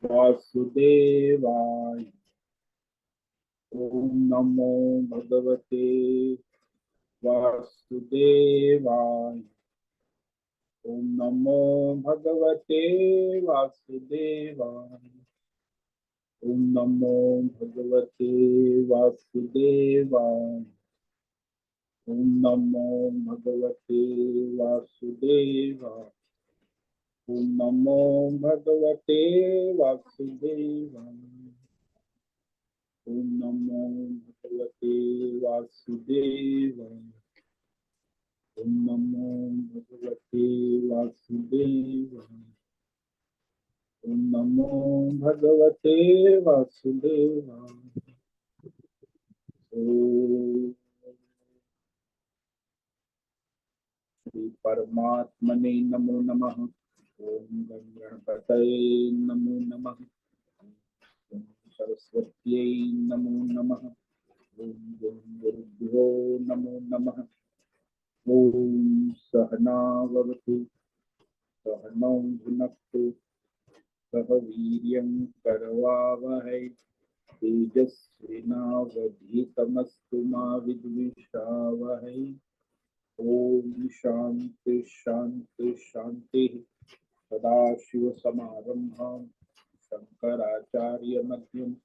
वासुदेवाय। ओम नमो भगवते वासुदेवाय। ओम नमो भगवते वासुदेवाय। ओम नमो भगवते वासुदेवाय। ओम नमो भगवते वासुदेवाय। ओम नमो भगवते वासुदेवाय। ओम नमो भगवते वासुदेवाय। ओम नमो भगवते वासुदेवाय। ओम नमो भगवते वासुदेवाय। ओम श्री परमात्मने नमो नमः। ओम गणपतये नमो नमः। ओम सरस्वत्यै नमो नमः। ओम गुरुभ्यो नमो नमः। ओम सहना भवतु सहनौ भुनक्तु सह वीर्यं करवावहै तेजस्विनावधीतमस्तु मा विद्विषावहै। ओम शांति शांति शांति। सदाशिवसमारम्भां शंकराचार्यमध्यम्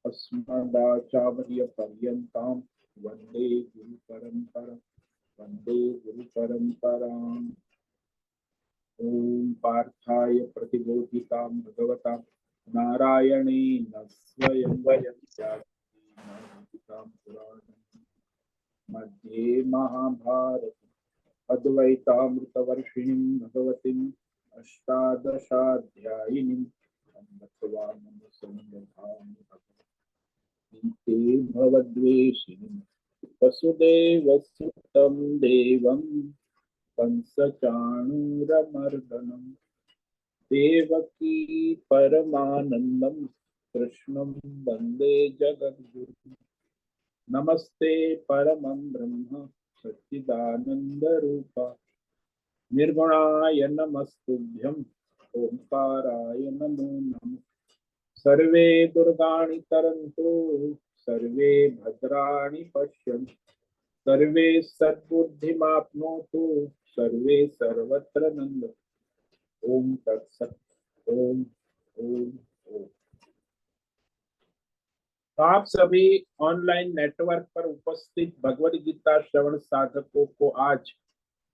अस्मदाचार्यपर्यन्तां वन्दे गुरुपरम्परां। वन्दे गुरुपरम्पराम्। ओम पार्थाय प्रतिबोधितां भगवता नारायणेन स्वयं व्याख्यातां पुराणं मध्ये महाभारत अद्वैतामृतवर्षिणीं भगवतीम् अष्टादशाध्यायिनीं ते भवद्वेषिणीं वसुदेवसुतं देवं कंसचाणूरमर्दनं देवकी परमानन्दं कृष्णं वन्दे जगद्गुरुं। नमस्ते परमं ब्रह्म सच्चिदानन्दरूप निर्गुणाय नमस्तुभ्यं ओंकाराय नमो नमः। सर्वे दुर्गाणि तरन्तु सर्वे भद्राणि पश्यन्तु सर्वे सद्बुद्धिमाप्नोतु सर्वे सर्वत्र नन्दतु। ओम तत्सत्। ओम ओम ओम। तो आप सभी ऑनलाइन नेटवर्क पर उपस्थित भगवद गीता श्रवण साधकों को आज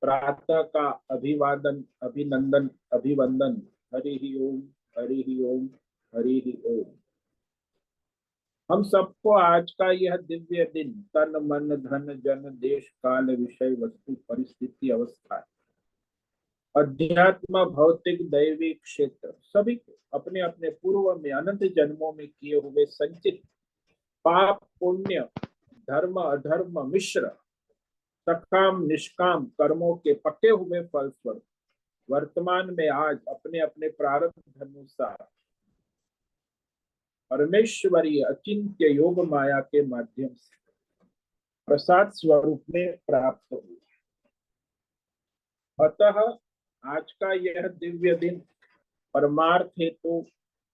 प्रातः का अभिवादन अभिनंदन अभिवंदन। हरि ही ओम हरि ही ओम हरि ही ओम। हम सबको आज का यह दिव्य दिन तन मन धन जन देश काल विषय वस्तु परिस्थिति अवस्था अध्यात्म भौतिक दैवी क्षेत्र सभी को अपने अपने पूर्व में अनंत जन्मों में किए हुए संचित पाप पुण्य धर्म अधर्म मिश्र सकाम निष्काम कर्मों के पके हुए फलस्वरूप वर्तमान में आज अपने अपने प्रारब्ध अनुसार परमेश्वरीय अचिंत्य योग माया के माध्यम से प्रसाद स्वरूप में प्राप्त हुए। अतः आज का यह दिव्य दिन परमार्थ हेतु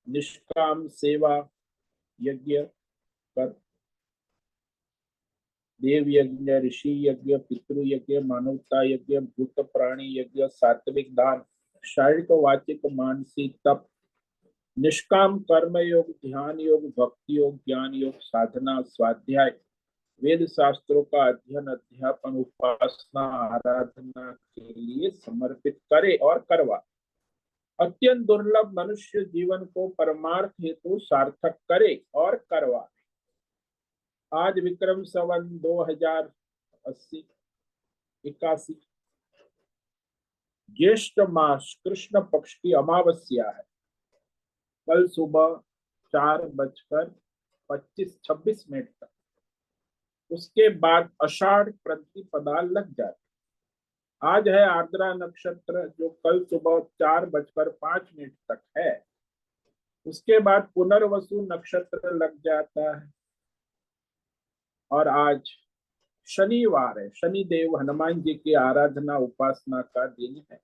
निष्काम सेवा यज्ञ कर देव यज्ञ ऋषि यज्ञ पितृ यज्ञ मानवता यज्ञ भूत प्राणी यज्ञ सात्विक दान शारीरिक वाचिक मानसिक तप निष्काम कर्म योग ध्यान योग भक्ति योग ज्ञान योग साधना स्वाध्याय वेद शास्त्रों का अध्ययन अध्यापन उपासना आराधना के लिए समर्पित करे और करवा अत्यंत दुर्लभ मनुष्य जीवन को परमार्थ हेतु सार्थक करे और करवा। आज विक्रम संवत 2081 ज्येष्ठ मास कृष्ण पक्ष की अमावस्या है। कल सुबह 4:25-26 तक उसके बाद आषाढ़ प्रतिपदा लग जाती। आज है आर्द्रा नक्षत्र जो कल सुबह 4:05 तक है। उसके बाद पुनर्वसु नक्षत्र लग जाता है और आज शनिवार है। शनिदेव हनुमान जी की आराधना उपासना का दिन है।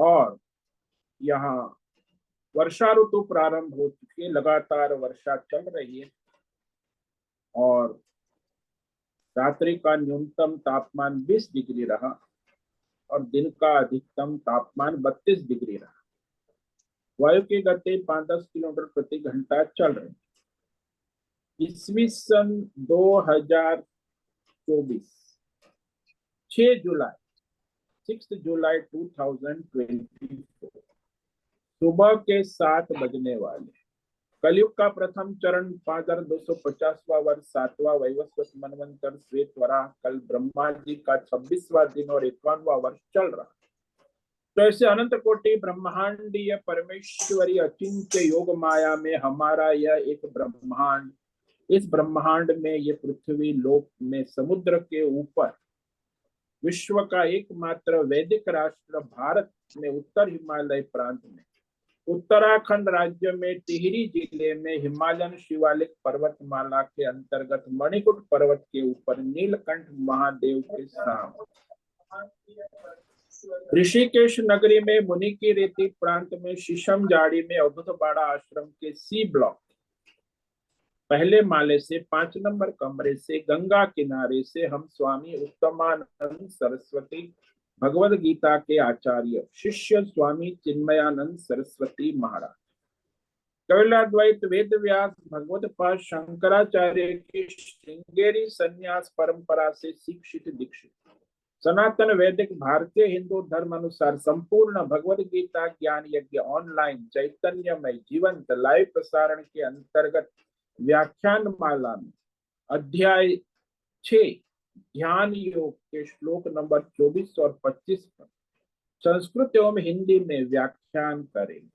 और यहाँ वर्षा ऋतु प्रारंभ हो चुकी है, लगातार वर्षा चल रही है और रात्रि का न्यूनतम तापमान 20 डिग्री रहा और दिन का अधिकतम तापमान 32 डिग्री रहा। वायु की गति 5-10 किलोमीटर प्रति घंटा चल रही। ईस्वी सन 2024 6 जुलाई 6 जुलाई 2024 सुबह के 7 बजने वाले। कलयुग का प्रथम चरण 5250वां वर्ष 7वां वैवस्वत मनवंतर श्वेत वराह कल ब्रह्मा जी का 26वां दिन और 51वां वर्ष चल रहा। तो ऐसे अनंत कोटि ब्रह्मांडीय परमेश्वरी अचिंत्य योग माया में हमारा यह एक ब्रह्मांड, इस ब्रह्मांड में ये पृथ्वी लोक में समुद्र के ऊपर विश्व का एकमात्र वैदिक राष्ट्र भारत में उत्तर हिमालय प्रांत में उत्तराखंड राज्य में टिहरी जिले में हिमालयन शिवालिक पर्वतमाला के अंतर्गत मणिकुट पर्वत के ऊपर नीलकंठ महादेव के सामने ऋषिकेश नगरी में मुनि की रेती प्रांत में शीशम जाड़ी में अवधूतवाड़ा आश्रम के सी ब्लॉक पहले माले से 5 नंबर कमरे से गंगा किनारे से हम स्वामी उत्तमानंद सरस्वती भगवद गीता के आचार्य शिष्य स्वामी चिन्मयानंद सरस्वती महाराज कपिलाद्वैत वेद व्यास भगवत पाद शंकराचार्य की श्रृंगेरी संन्यास परंपरा से शिक्षित दीक्षित सनातन वैदिक भारतीय हिंदू धर्म अनुसार संपूर्ण भगवद गीता ज्ञान यज्ञ ऑनलाइन चैतन्यमय जीवंत लाइव प्रसारण के अंतर्गत व्याख्यान माला में अध्याय 6 ध्यान योग के श्लोक नंबर 24 और 25 पर संस्कृत एवं हिंदी में व्याख्यान करेंगे।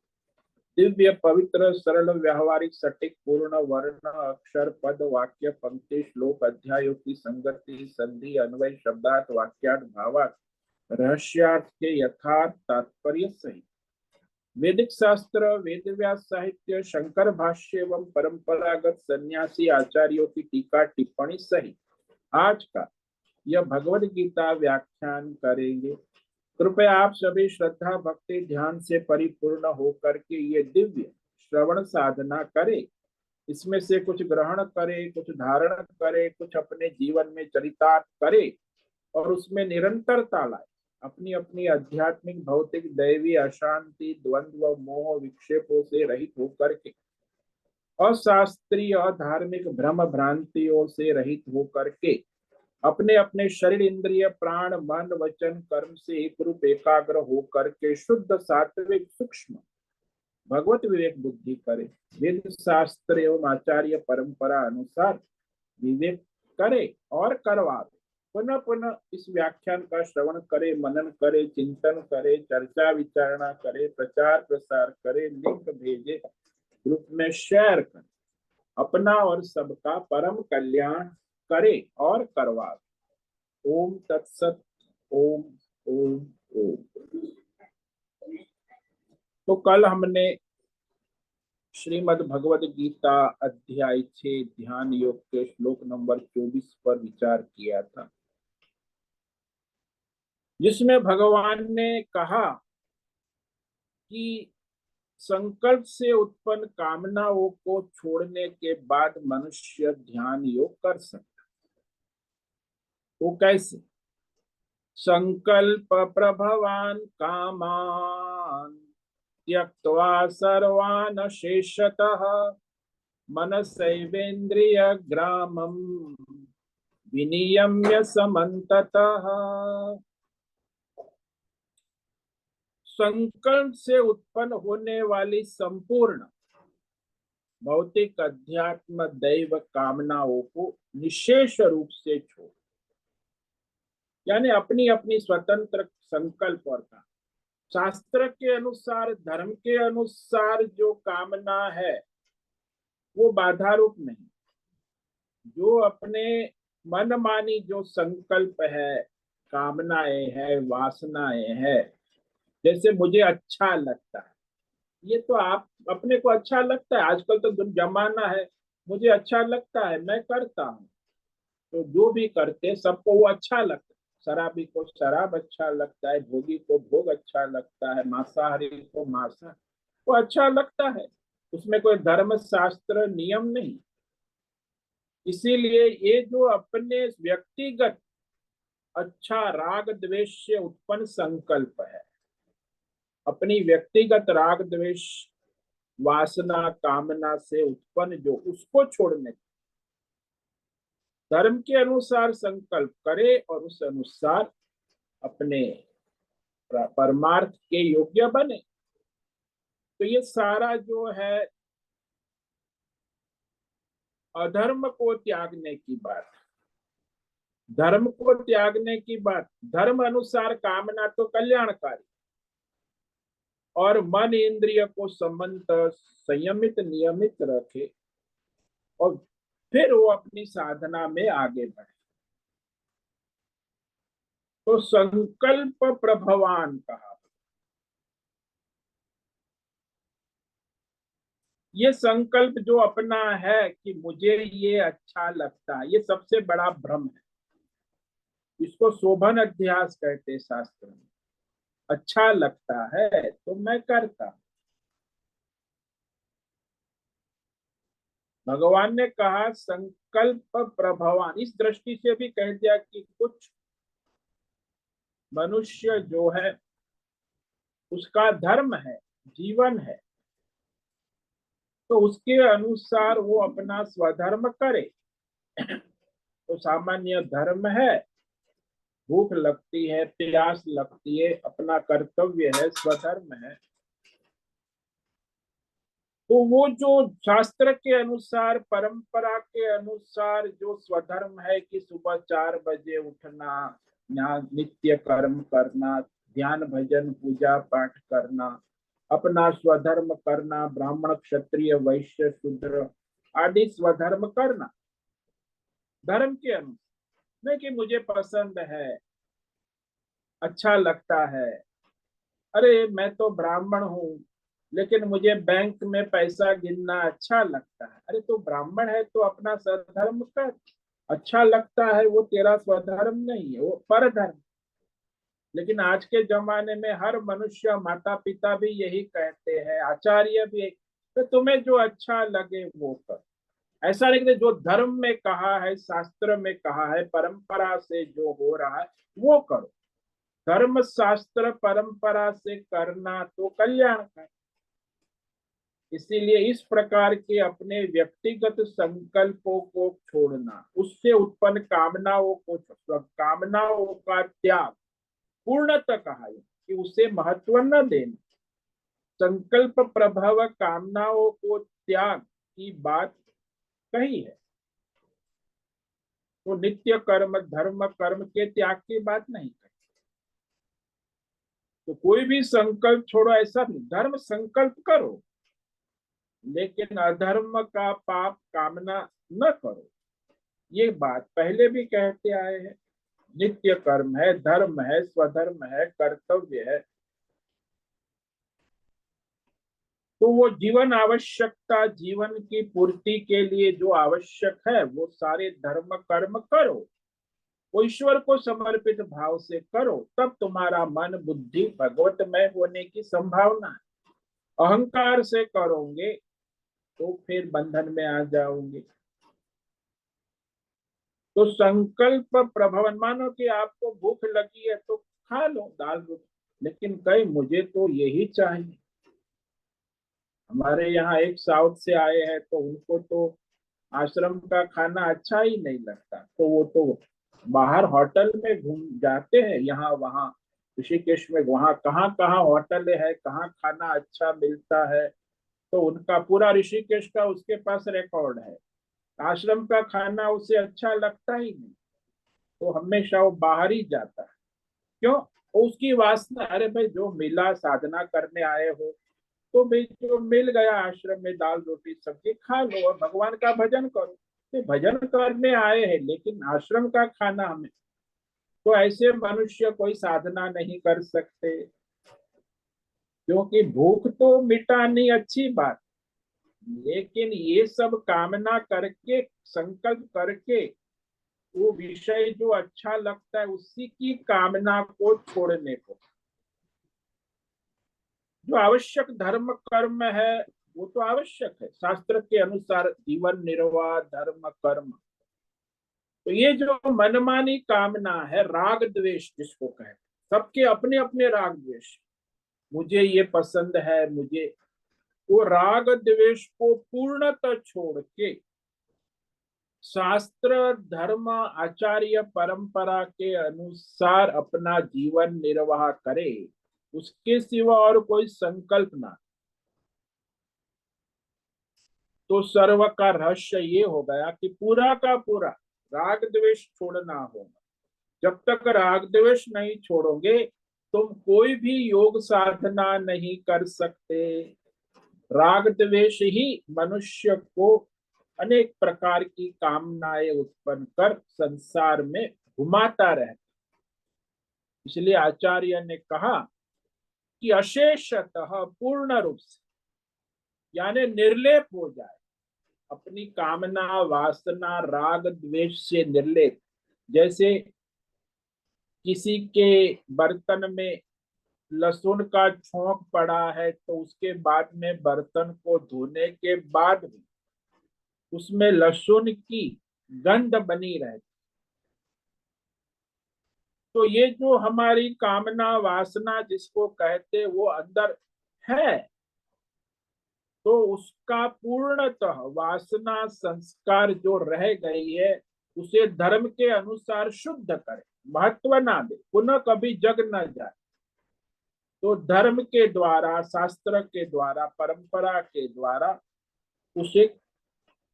दिव्य पवित्र सरल व्यावहारिक सटीक पूर्ण वर्ण अक्षर पद वाक्य पंक्ति श्लोक अध्यायों की संगति संधि अन्वय शब्दार्थ वाक्यार्थ भावार्थ रहस्यार्थ के यथार्थ तात्पर्य सहित वैदिक शास्त्र वेद व्यास साहित्य शंकर भाष्य एवं परंपरागत सन्यासी आचार्यों की टीका टिप्पणी सहित आज का यह भगवद गीता व्याख्यान करेंगे। कृपया आप सभी श्रद्धा भक्ति ध्यान से परिपूर्ण होकर के ये दिव्य श्रवण साधना करें। इसमें से कुछ ग्रहण करे, कुछ धारण करे, कुछ अपने जीवन में चरितार्थ करे और उसमें निरंतरता लाए। अपनी अपनी आध्यात्मिक भौतिक दैवी अशांति द्वंद्व मोह विक्षेपों से रहित होकर के अशास्त्रीय धार्मिक भ्रम भ्रांतियों से रहित होकर के अपने अपने शरीर इंद्रिय प्राण मन वचन कर्म से एक रूप एकाग्र होकर के शुद्ध सात्विक सूक्ष्म भगवत विवेक बुद्धि करे। वेद शास्त्र एवं आचार्य परंपरा अनुसार विवेक करे और करवावे। पुनः पुनः इस व्याख्यान का श्रवण करे, मनन करे, चिंतन करे, चर्चा विचारणा करे, प्रचार प्रसार करे, लिंक भेजे, ग्रुप में शेयर करे, अपना और सबका परम कल्याण करे और करवावे। ओम तत्सत। ओम ओम ओम। तो कल हमने श्रीमद् भगवद गीता अध्याय 6 ध्यान योग के श्लोक नंबर 24 पर विचार किया था, जिसमें भगवान ने कहा कि संकल्प से उत्पन्न कामनाओं को छोड़ने के बाद मनुष्य ध्यान योग कर सकता। वो कैसे? संकल्प प्रभवान कामान त्यक्त्वा सर्वान् शेषतः मनसैवेन्द्रिय ग्रामं विनियम्य समन्ततः। संकल्प से उत्पन्न होने वाली संपूर्ण भौतिक अध्यात्म दैव कामनाओं को निशेष रूप से छोड़, यानी अपनी अपनी स्वतंत्र संकल्प और काम। शास्त्र के अनुसार धर्म के अनुसार जो कामना है वो बाधा रूप नहीं। जो अपने मनमानी जो संकल्प है, कामनाएं है, वासनाएं है, जैसे मुझे अच्छा लगता है, ये तो आप अपने को अच्छा लगता है। आजकल तो जमाना है मुझे अच्छा लगता है मैं करता हूँ, तो जो भी करते सबको वो अच्छा लगता है। शराबी को शराब अच्छा लगता है, भोगी को भोग अच्छा लगता है, मांसाहारी को मांसा को अच्छा लगता है। उसमें कोई धर्म शास्त्र नियम नहीं। इसीलिए ये जो अपने व्यक्तिगत अच्छा राग द्वेष से उत्पन्न संकल्प है, अपनी व्यक्तिगत राग द्वेष वासना कामना से उत्पन्न जो, उसको छोड़ने, धर्म के अनुसार संकल्प करे और उस अनुसार अपने परमार्थ के योग्य बने। तो ये सारा जो है अधर्म को त्यागने की बात, धर्म को त्यागने की बात। धर्म अनुसार कामना तो कल्याणकारी, और मन इंद्रिय को संबंध संयमित नियमित रखे और फिर वो अपनी साधना में आगे बढ़े। तो संकल्प प्रभवान कहा। ये संकल्प जो अपना है कि मुझे ये अच्छा लगता है, ये सबसे बड़ा भ्रम है। इसको शोभन अध्यास कहते हैं शास्त्र में। अच्छा लगता है तो मैं करता। भगवान ने कहा संकल्प प्रभवान, इस दृष्टि से भी कह दिया कि कुछ मनुष्य जो है उसका धर्म है, जीवन है, तो उसके अनुसार वो अपना स्वधर्म करे। तो सामान्य धर्म है, भूख लगती है, प्यास लगती है, अपना कर्तव्य है, स्वधर्म है। तो वो जो शास्त्र के अनुसार, परंपरा के अनुसार जो स्वधर्म है कि सुबह 4 बजे उठना, नित्य कर्म करना, ध्यान भजन पूजा पाठ करना, अपना स्वधर्म करना, ब्राह्मण क्षत्रिय वैश्य शूद्र आदि स्वधर्म करना धर्म के अनुसार, नहीं कि मुझे पसंद है, अच्छा लगता है। अरे मैं तो ब्राह्मण हूँ लेकिन मुझे बैंक में पैसा गिनना अच्छा लगता है। अरे तो ब्राह्मण है तो अपना स्वधर्म कर। अच्छा लगता है वो तेरा स्वधर्म नहीं है, वो परधर्म। लेकिन आज के जमाने में हर मनुष्य, माता पिता भी यही कहते हैं, आचार्य भी, तो तुम्हें जो अच्छा लगे वो कर। ऐसा नहीं कि जो धर्म में कहा है, शास्त्र में कहा है, परंपरा से जो हो रहा है वो करो। धर्म शास्त्र परंपरा से करना तो कल्याण है। इसीलिए इस प्रकार के अपने व्यक्तिगत संकल्पों को छोड़ना, उससे उत्पन्न कामनाओं को, कामनाओं का त्याग पूर्णतः कहा है कि उसे महत्व न देना। संकल्प प्रभव कामनाओं को त्याग की बात कही है, तो नित्य कर्म धर्म कर्म के त्याग की बात नहीं कही। तो कोई भी संकल्प छोड़ो ऐसा नहीं, धर्म संकल्प करो लेकिन अधर्म का पाप कामना न करो। ये बात पहले भी कहते आए हैं। नित्य कर्म है, धर्म है, स्वधर्म है, कर्तव्य है। तो वो जीवन आवश्यकता, जीवन की पूर्ति के लिए जो आवश्यक है वो सारे धर्म कर्म करो, वो ईश्वर को समर्पित भाव से करो, तब तुम्हारा मन बुद्धि भगवतमय होने की संभावना है। अहंकार से करोगे तो फिर बंधन में आ जाओगे। तो संकल्प प्रभवन, मानो कि आपको भूख लगी है तो खा लो दाल रोटी, लेकिन कहीं मुझे तो यही चाहिए। हमारे यहाँ एक साउथ से आए हैं तो उनको तो आश्रम का खाना अच्छा ही नहीं लगता, तो वो तो बाहर होटल में घूम जाते हैं, यहाँ वहाँ ऋषिकेश में, वहाँ कहाँ कहाँ होटल है, कहाँ खाना अच्छा मिलता है। तो उनका पूरा ऋषिकेश का उसके पास रिकॉर्ड है। आश्रम का खाना उसे अच्छा लगता ही नहीं, तो हमेशा वो बाहर ही जाता है। क्यों? उसकी वासना, अरे भाई जो मिला, साधना करने आए हो तो भाई जो मिल गया आश्रम में दाल रोटी सब्जी खा लो और भगवान का भजन करो। तो भजन करने आए हैं लेकिन आश्रम का खाना हमें, तो ऐसे मनुष्य कोई साधना नहीं कर सकते। क्योंकि भूख तो मिटानी अच्छी बात, लेकिन ये सब कामना करके, संकल्प करके वो विषय जो अच्छा लगता है उसी की कामना को छोड़ने को। जो आवश्यक धर्म कर्म है वो तो आवश्यक है, शास्त्र के अनुसार जीवन निर्वाह धर्म कर्म। तो ये जो मनमानी कामना है, राग द्वेष जिसको कहते हैं, सबके अपने अपने राग द्वेष, मुझे ये पसंद है, मुझे, वो राग द्वेष को पूर्णतः छोड़ के शास्त्र धर्म आचार्य परंपरा के अनुसार अपना जीवन निर्वाह करे, उसके सिवा और कोई संकल्प ना। तो सर्व का रहस्य ये हो गया कि पूरा का पूरा राग द्वेष छोड़ना होगा। जब तक राग द्वेष नहीं छोड़ोगे तुम कोई भी योग साधना नहीं कर सकते। राग द्वेष ही मनुष्य को अनेक प्रकार की कामनाएं उत्पन्न कर संसार में घुमाता रहता। इसलिए आचार्य ने कहा कि अशेषतः पूर्ण रूप से, यानी निर्लेप हो जाए, अपनी कामना वासना राग द्वेष से निर्लेप। जैसे किसी के बर्तन में लहसुन का छोंक पड़ा है तो उसके बाद में बर्तन को धोने के बाद भी उसमें लहसुन की गंध बनी रहती। तो ये जो हमारी कामना वासना जिसको कहते वो अंदर है, तो उसका पूर्णतः वासना संस्कार जो रह गई है उसे धर्म के अनुसार शुद्ध करे, महत्व ना दे, पुनः कभी जग न जाए। तो धर्म के द्वारा, शास्त्र के द्वारा, परंपरा के द्वारा उसे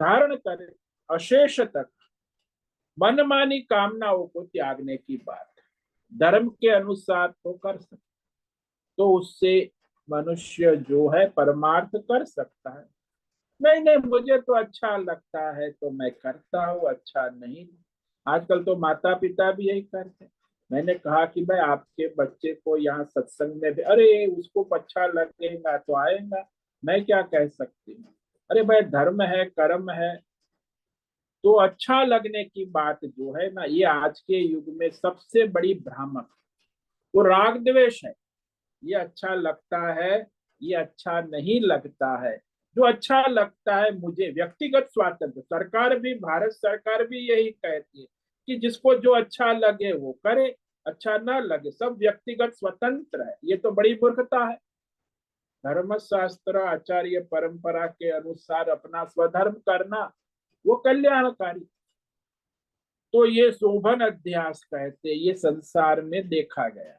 धारण करे, अशेष तक मनमानी कामनाओं को त्यागने की बात है। धर्म के अनुसार तो कर सकते, तो उससे मनुष्य जो है परमार्थ कर सकता है। नहीं नहीं, मुझे तो अच्छा लगता है तो मैं करता हूँ, अच्छा नहीं। आजकल तो माता पिता भी यही करते हैं। मैंने कहा कि भाई आपके बच्चे को यहाँ सत्संग में भी, अरे उसको अच्छा लगेगा तो आएगा, मैं क्या कह सकती हूँ। अरे भाई धर्म है कर्म है, तो अच्छा लगने की बात जो है ना, ये आज के युग में सबसे बड़ी भ्रामक, वो राग द्वेष है। ये अच्छा लगता है, ये अच्छा नहीं लगता है। जो अच्छा लगता है, मुझे व्यक्तिगत स्वातंत्र, सरकार भी, भारत सरकार भी यही कहती है कि जिसको जो अच्छा लगे वो करे, अच्छा ना लगे, सब व्यक्तिगत स्वतंत्र है। ये तो बड़ी मूर्खता है। धर्म शास्त्र आचार्य परंपरा के अनुसार अपना स्वधर्म करना वो कल्याणकारी। तो ये शोभन अध्यास कहते, ये संसार में देखा गया है।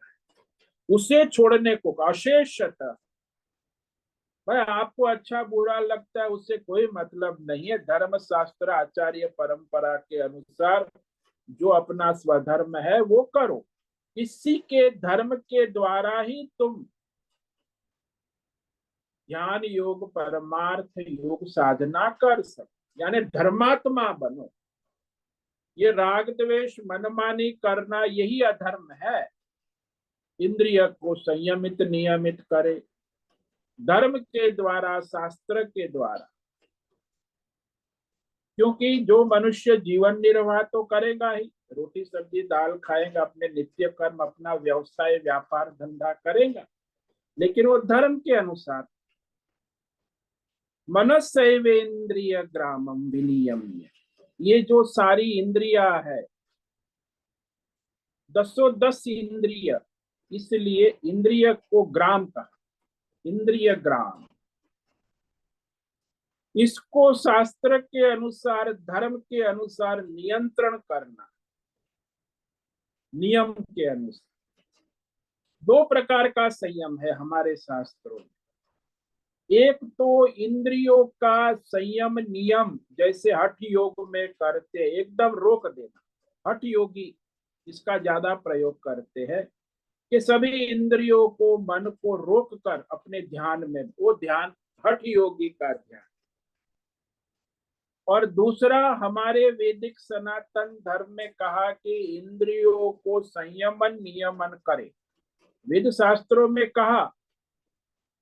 उसे छोड़ने को अशेषतः, भाई आपको अच्छा बुरा लगता है उससे कोई मतलब नहीं है। धर्म शास्त्र आचार्य परंपरा के अनुसार जो अपना स्वधर्म है वो करो। इसी के धर्म के द्वारा ही तुम ज्ञान योग परमार्थ योग साधना कर सकते, यानी धर्मात्मा बनो। ये राग द्वेष मनमानी करना यही अधर्म है। इंद्रिय को संयमित नियमित करे धर्म के द्वारा, शास्त्र के द्वारा। क्योंकि जो मनुष्य जीवन निर्वाह तो करेगा ही, रोटी सब्जी दाल खाएगा, अपने नित्य कर्म अपना व्यवसाय व्यापार धंधा करेगा, लेकिन वो धर्म के अनुसार। मनसैवेन्द्रिय ग्रामम विनियम्य, ये जो सारी इंद्रिया है, दसों दस इंद्रिय, इसलिए इंद्रिय को ग्राम कहा, इंद्रिय ग्राम। इसको शास्त्र के अनुसार धर्म के अनुसार नियंत्रण करना, नियम के अनुसार। दो प्रकार का संयम है हमारे शास्त्रों में। एक तो इंद्रियों का संयम नियम, जैसे हठ योग में करते, एकदम रोक देना। हठ योगी इसका ज्यादा प्रयोग करते हैं कि सभी इंद्रियों को, मन को रोक कर अपने ध्यान में, वो ध्यान हठ योगी का ध्यान। और दूसरा हमारे वैदिक सनातन धर्म में कहा कि इंद्रियों को संयमन नियमन करे। वेद शास्त्रों में कहा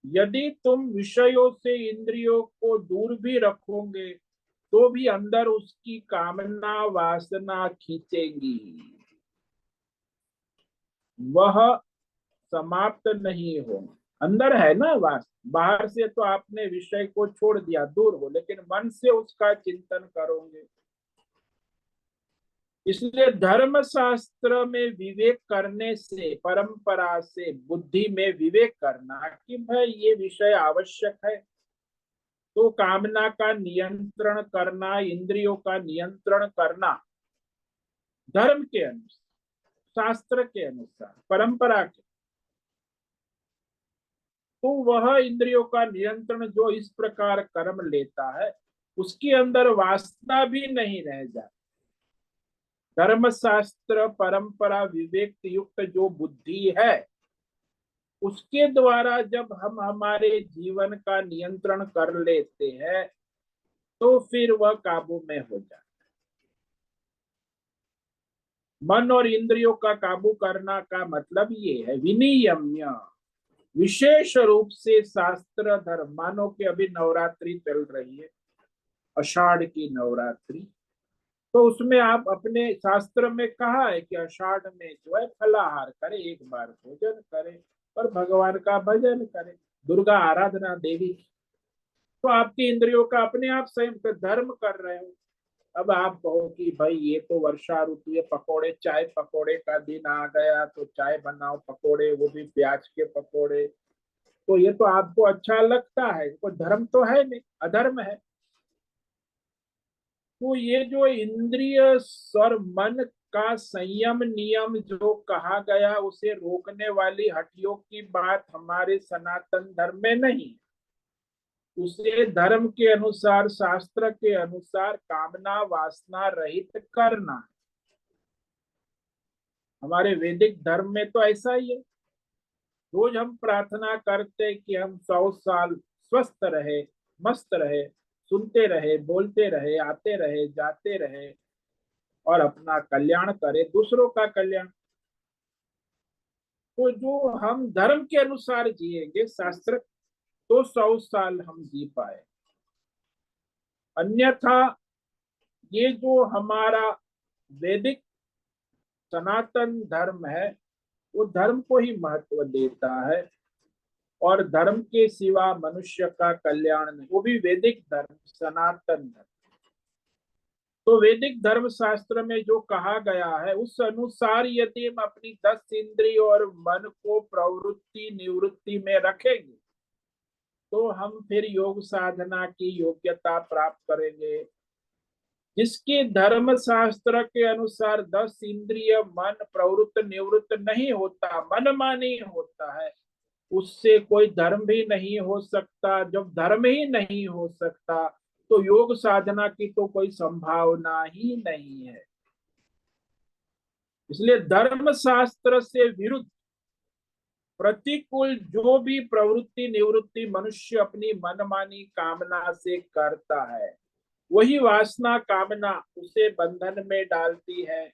यदि तुम विषयों से इंद्रियों को दूर भी रखोगे तो भी अंदर उसकी कामना वासना खींचेंगी, वह समाप्त नहीं हो। अंदर है ना वास, बाहर से तो आपने विषय को छोड़ दिया, दूर हो, लेकिन मन से उसका चिंतन करोगे। इसलिए धर्म शास्त्र में विवेक करने से, परंपरा से बुद्धि में विवेक करना कि भाई ये विषय आवश्यक है, तो कामना का नियंत्रण करना, इंद्रियों का नियंत्रण करना धर्म के अनुसार, शास्त्र के अनुसार, परंपरा के, तो वह इंद्रियों का नियंत्रण जो इस प्रकार कर्म लेता है, उसके अंदर वासना भी नहीं रह जाती। धर्म शास्त्र परंपरा विवेक युक्त जो बुद्धि है, उसके द्वारा जब हम हमारे जीवन का नियंत्रण कर लेते हैं, तो फिर वह काबू में हो जाता है। मन और इंद्रियों का काबू करना का मतलब ये है विनियम्य, विशेष रूप से शास्त्र धर्म। मानो कि अभी नवरात्रि चल रही है, आषाढ़ की नवरात्रि, तो उसमें आप अपने शास्त्र में कहा है कि आषाढ़ में जो है फलाहार करे, एक बार भोजन करे और भगवान का भजन करे, दुर्गा आराधना देवी की। तो आपकी इंद्रियों का अपने आप स्वयं धर्म कर रहे हो। अब आप कहो कि भाई ये तो वर्षा ऋतु है, पकोड़े, चाय पकोड़े का दिन आ गया, तो चाय बनाओ, पकोड़े, वो भी प्याज के पकोड़े, तो ये तो आपको अच्छा लगता है, कोई धर्म तो है नहीं, अधर्म है। तो ये जो इंद्रिय और मन का संयम नियम जो कहा गया, उसे रोकने वाली हड्डियों की बात हमारे सनातन धर्म में नहीं। उसे धर्म के अनुसार, शास्त्र के अनुसार कामना वासना रहित करना। हमारे वैदिक धर्म में तो ऐसा ही है। रोज हम प्रार्थना करते कि हम 100 साल स्वस्थ रहे, मस्त रहे, सुनते रहे, बोलते रहे, आते रहे, जाते रहे, और अपना कल्याण करे, दूसरों का कल्याण। तो जो हम धर्म के अनुसार जिएंगे शास्त्र, तो 100 साल हम जी पाए। अन्यथा ये जो हमारा वैदिक सनातन धर्म है, वो धर्म को ही महत्व देता है, और धर्म के सिवा मनुष्य का कल्याण नहीं, वो भी वैदिक धर्म, सनातन धर्म। तो वैदिक धर्म शास्त्र में जो कहा गया है, उस अनुसार यदि हम अपनी 10 इंद्रिय और मन को प्रवृत्ति निवृत्ति में रखेंगे, तो हम फिर योग साधना की योग्यता प्राप्त करेंगे। जिसके धर्म शास्त्र के अनुसार 10 इंद्रिय मन प्रवृत्त निवृत्त नहीं होता, मनमानी होता है, उससे कोई धर्म भी नहीं हो सकता। जब धर्म ही नहीं हो सकता, तो योग साधना की तो कोई संभावना ही नहीं है। इसलिए धर्म शास्त्र से विरुद्ध प्रतिकूल जो भी प्रवृत्ति निवृत्ति मनुष्य अपनी मनमानी कामना से करता है, वही वासना कामना उसे बंधन में डालती है,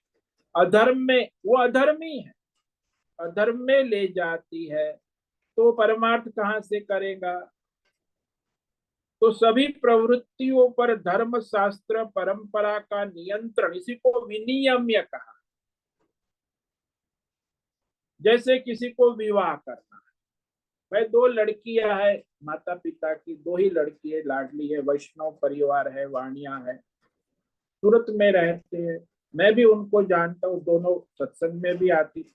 अधर्म में, वो अधर्मी है, अधर्म में ले जाती है। तो परमार्थ कहां से करेगा? तो सभी प्रवृत्तियों पर धर्म शास्त्र परंपरा का नियंत्रण, इसी को विनियम्य कहा। जैसे किसी को विवाह करना है, भाई 2 लड़कियां है, माता पिता की 2 ही लड़की है, लाडली है, वैष्णव परिवार है, वाणिया है, सूरत में रहते हैं। मैं भी उनको जानता हूँ, दोनों सत्संग में भी आती।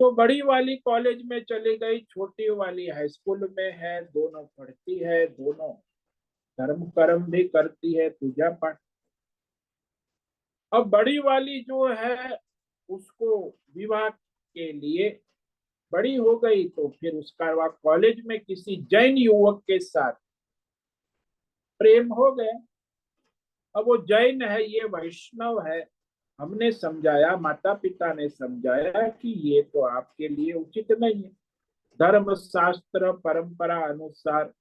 तो बड़ी वाली कॉलेज में चली गई, छोटी वाली हाई स्कूल में है, दोनों पढ़ती है, दोनों धर्म कर्म भी करती है, पूजा पाठ। अब बड़ी वाली जो है, उसको विवाह के लिए बड़ी हो गई, तो फिर उसका वह कॉलेज में किसी जैन युवक के साथ प्रेम हो गया। अब वो जैन है, ये वैष्णव है। हमने समझाया, माता पिता ने समझाया कि ये तो आपके लिए उचित नहीं है, धर्म शास्त्र परंपरा अनुसार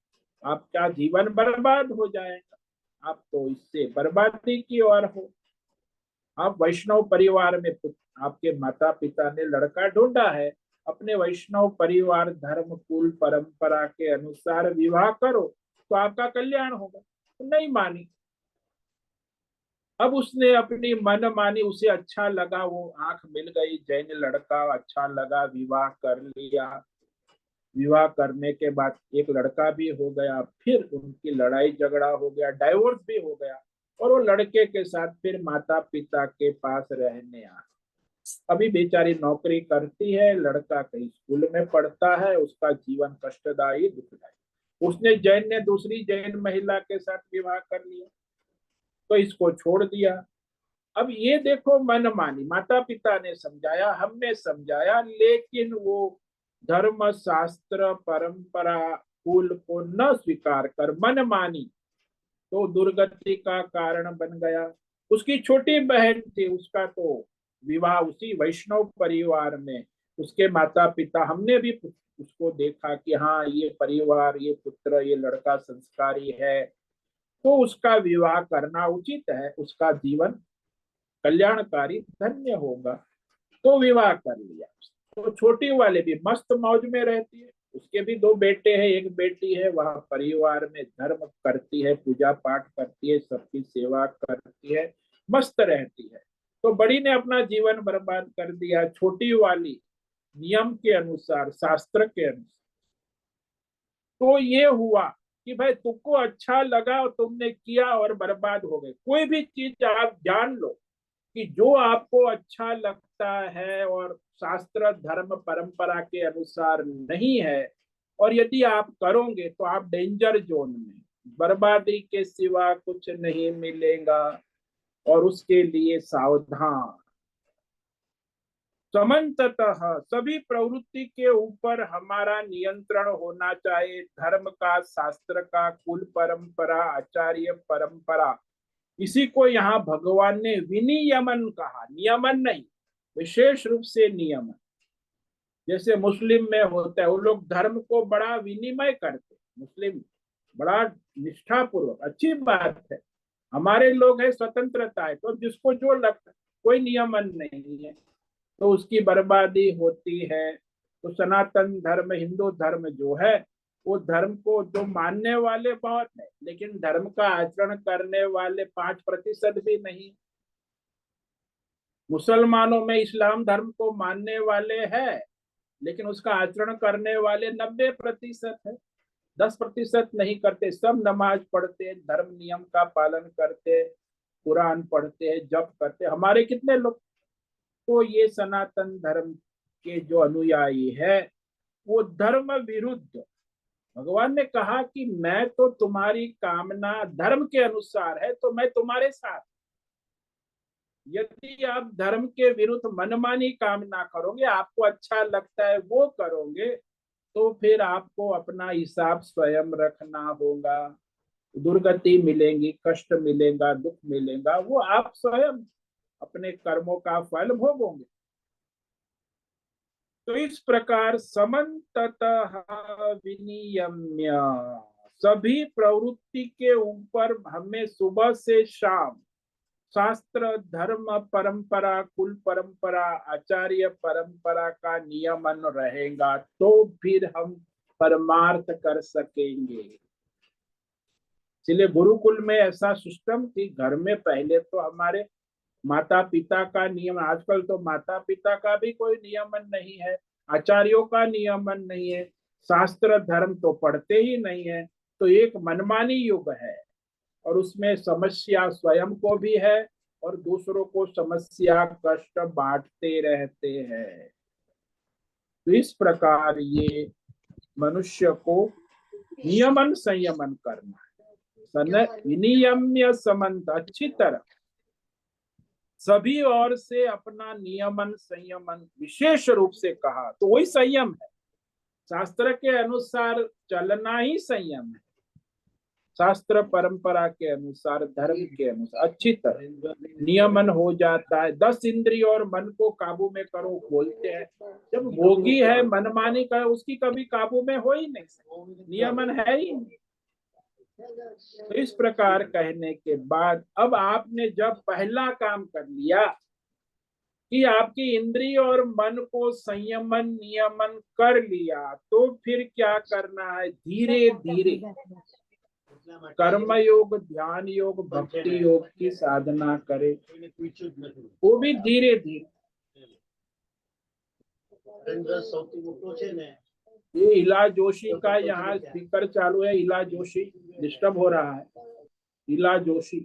आपका जीवन बर्बाद हो जाएगा, आप तो इससे बर्बादी की ओर हो। आप वैष्णव परिवार में, आपके माता पिता ने लड़का ढूंढा है, अपने वैष्णव परिवार धर्म कुल परंपरा के अनुसार विवाह करो, तो आपका कल्याण होगा। नहीं मानी। अब उसने अपनी मन मानी, उसे अच्छा लगा, वो आंख मिल गई, जैन लड़का अच्छा लगा, विवाह कर लिया। विवाह करने के बाद एक लड़का भी हो गया, फिर उनकी लड़ाई झगड़ा हो गया, डाइवोर्स भी हो गया, और वो लड़के के साथ फिर माता पिता के पास रहने आ। अभी बेचारी नौकरी करती है, लड़का कहीं स्कूल में पढ़ता है, उसका जीवन कष्टदायी दुखदायी। उसने जैन ने दूसरी जैन महिला के साथ विवाह कर लिया, तो इसको छोड़ दिया। अब ये देखो मनमानी, माता पिता ने समझाया, हमने समझाया, लेकिन वो धर्म शास्त्र परंपरा कुल को न स्वीकार कर मनमानी, तो दुर्गति का कारण बन गया। उसकी छोटी बहन थी, उसका तो विवाह उसी वैष्णव परिवार में, उसके माता पिता, हमने भी उसको देखा कि हाँ ये परिवार, ये पुत्र, ये लड़का संस्कारी है, तो उसका विवाह करना उचित है, उसका जीवन कल्याणकारी धन्य होगा, तो विवाह कर लिया। तो छोटी वाले भी मस्त मौज में रहती है, उसके भी दो बेटे हैं, एक बेटी है, वह परिवार में धर्म करती है, पूजा पाठ करती है, सबकी सेवा करती है, मस्त रहती है। तो बड़ी ने अपना जीवन बर्बाद कर दिया, छोटी वाली नियम के अनुसार, शास्त्र के अनुसार। तो ये हुआ कि भाई तुमको अच्छा लगा और तुमने किया और बर्बाद हो गए। कोई भी चीज आप जान लो कि जो आपको अच्छा लगता है और शास्त्र धर्म परंपरा के अनुसार नहीं है, और यदि आप करोगे तो आप डेंजर जोन में, बर्बादी के सिवा कुछ नहीं मिलेगा, और उसके लिए सावधान। समन्ततः सभी प्रवृत्ति के ऊपर हमारा नियंत्रण होना चाहिए, धर्म का, शास्त्र का, कुल परंपरा, आचार्य परंपरा, इसी को यहाँ भगवान ने विनियमन कहा, नियमन नहीं, विशेष रूप से नियमन। जैसे मुस्लिम में होता है, वो लोग धर्म को बड़ा विनिमय करते, मुस्लिम बड़ा निष्ठापूर्वक, अच्छी बात है। हमारे लोग है स्वतंत्रता है, तो जिसको जो लगता है, कोई नियमन नहीं है, तो उसकी बर्बादी होती है। तो सनातन धर्म, हिंदू धर्म जो है, वो धर्म को जो मानने वाले बहुत है, लेकिन धर्म का आचरण करने वाले 5% भी नहीं। मुसलमानों में इस्लाम धर्म को मानने वाले हैं, लेकिन उसका आचरण करने वाले 90% है, 10% नहीं करते। सब नमाज पढ़ते हैं, धर्म नियम का पालन करते हैं, कुरान पढ़ते हैं, जप करते हैं, हमारे कितने लोग। तो ये सनातन धर्म के जो अनुयायी है, वो धर्म विरुद्ध, भगवान ने कहा कि मैं तो तुम्हारी कामना धर्म के अनुसार है, तो मैं तुम्हारे साथ। यदि आप धर्म के विरुद्ध मनमानी कामना करोगे, आपको अच्छा लगता है वो करोगे, तो फिर आपको अपना हिसाब स्वयं रखना होगा। दुर्गति मिलेगी, कष्ट मिलेगा, दुख मिलेगा, वो आप स्वयं अपने कर्मों का फल भोगोगे। तो इस प्रकार समन्ततः विनियम्य, सभी प्रवृत्ति के ऊपर हमें सुबह से शाम शास्त्र धर्म परंपरा कुल परंपरा आचार्य परंपरा का नियमन रहेगा, तो फिर हम परमार्थ कर सकेंगे। इसलिए गुरुकुल में ऐसा सिस्टम थी, घर में पहले तो हमारे माता पिता का नियम, आजकल तो माता पिता का भी कोई नियमन नहीं है, आचार्यों का नियमन नहीं है, शास्त्र धर्म तो पढ़ते ही नहीं है। तो एक मनमानी युग है, और उसमें समस्या स्वयं को भी है और दूसरों को समस्या कष्ट बांटते रहते हैं। तो इस प्रकार ये मनुष्य को नियमन संयमन करना है, विनियम्य समन्त, अच्छी तरह सभी ओर से अपना नियमन संयमन विशेष रूप से कहा, तो वही संयम है। शास्त्र के अनुसार चलना ही संयम है, शास्त्र परंपरा के अनुसार, धर्म के अनुसार अच्छी तरह नियमन हो जाता है। 10 इंद्रिय और मन को काबू में करो बोलते हैं, जब भोगी है मनमानी का, उसकी कभी काबू में हो ही नहीं, नियमन है ही नहीं। तो इस प्रकार कहने के बाद अब आपने जब पहला काम कर लिया कि आपकी इंद्रिय और मन को संयमन नियमन कर लिया, तो फिर क्या करना है, धीरे धीरे कर्म योग, ध्यान योग, भक्ति योग की साधना करे, वो भी धीरे धीरे। ये इला जोशी का यहाँ स्पीकर चालू है, इला जोशी डिस्टर्ब हो रहा है, इला जोशी।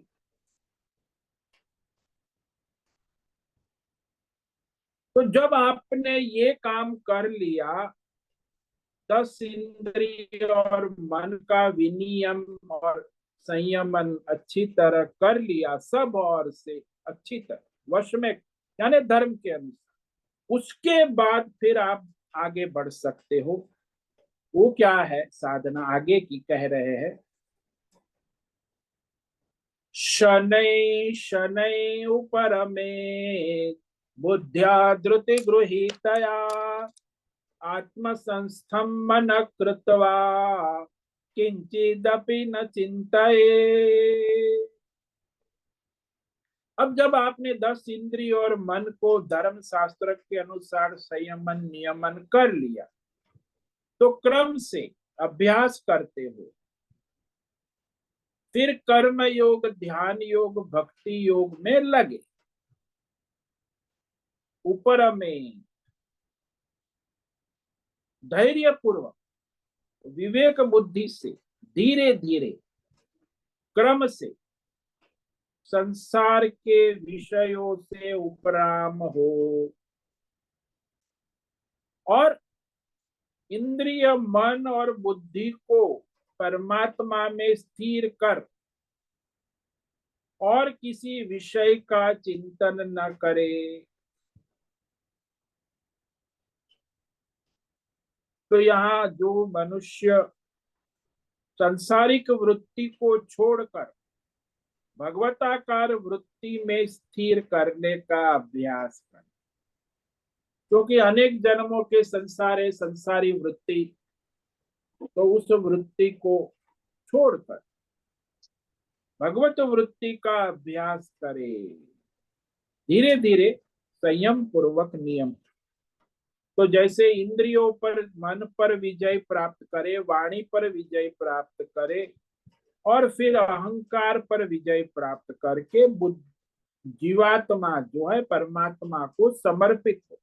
तो जब आपने ये काम कर लिया, 10 इंद्रिय और मन का विनियम और संयमन अच्छी तरह कर लिया, सब और से अच्छी तरह वश में, यानी धर्म के अनुसार, उसके बाद फिर आप आगे बढ़ सकते हो। वो क्या है साधना आगे की कह रहे हैं, शनै शनै उपरमे बुद्ध्या धृति गृहीतया आत्मसंस्थं मन कृत्वा किंचिदपि न चिंतये। अब जब आपने 10 इंद्रिय और मन को धर्म शास्त्र के अनुसार संयमन नियमन कर लिया, तो क्रम से अभ्यास करते हो, फिर कर्म योग, ध्यान योग, भक्ति योग में लगे। ऊपर में धैर्य पूर्वक, विवेक बुद्धि से, धीरे धीरे क्रम से संसार के विषयों से उपराम हो और इंद्रिय, मन और बुद्धि को परमात्मा में स्थिर कर और किसी विषय का चिंतन न करे। तो यहाँ जो मनुष्य सांसारिक वृत्ति को छोड़कर भगवताकार वृत्ति में स्थिर करने का अभ्यास करे, क्योंकि अनेक जन्मों के संसार है संसारी वृत्ति, तो उस वृत्ति को छोड़कर भगवत वृत्ति का अभ्यास करे, धीरे धीरे संयम पूर्वक नियम। तो जैसे इंद्रियों पर, मन पर विजय प्राप्त करे, वाणी पर विजय प्राप्त करे और फिर अहंकार पर विजय प्राप्त करके जीवात्मा जो है परमात्मा को समर्पित हो।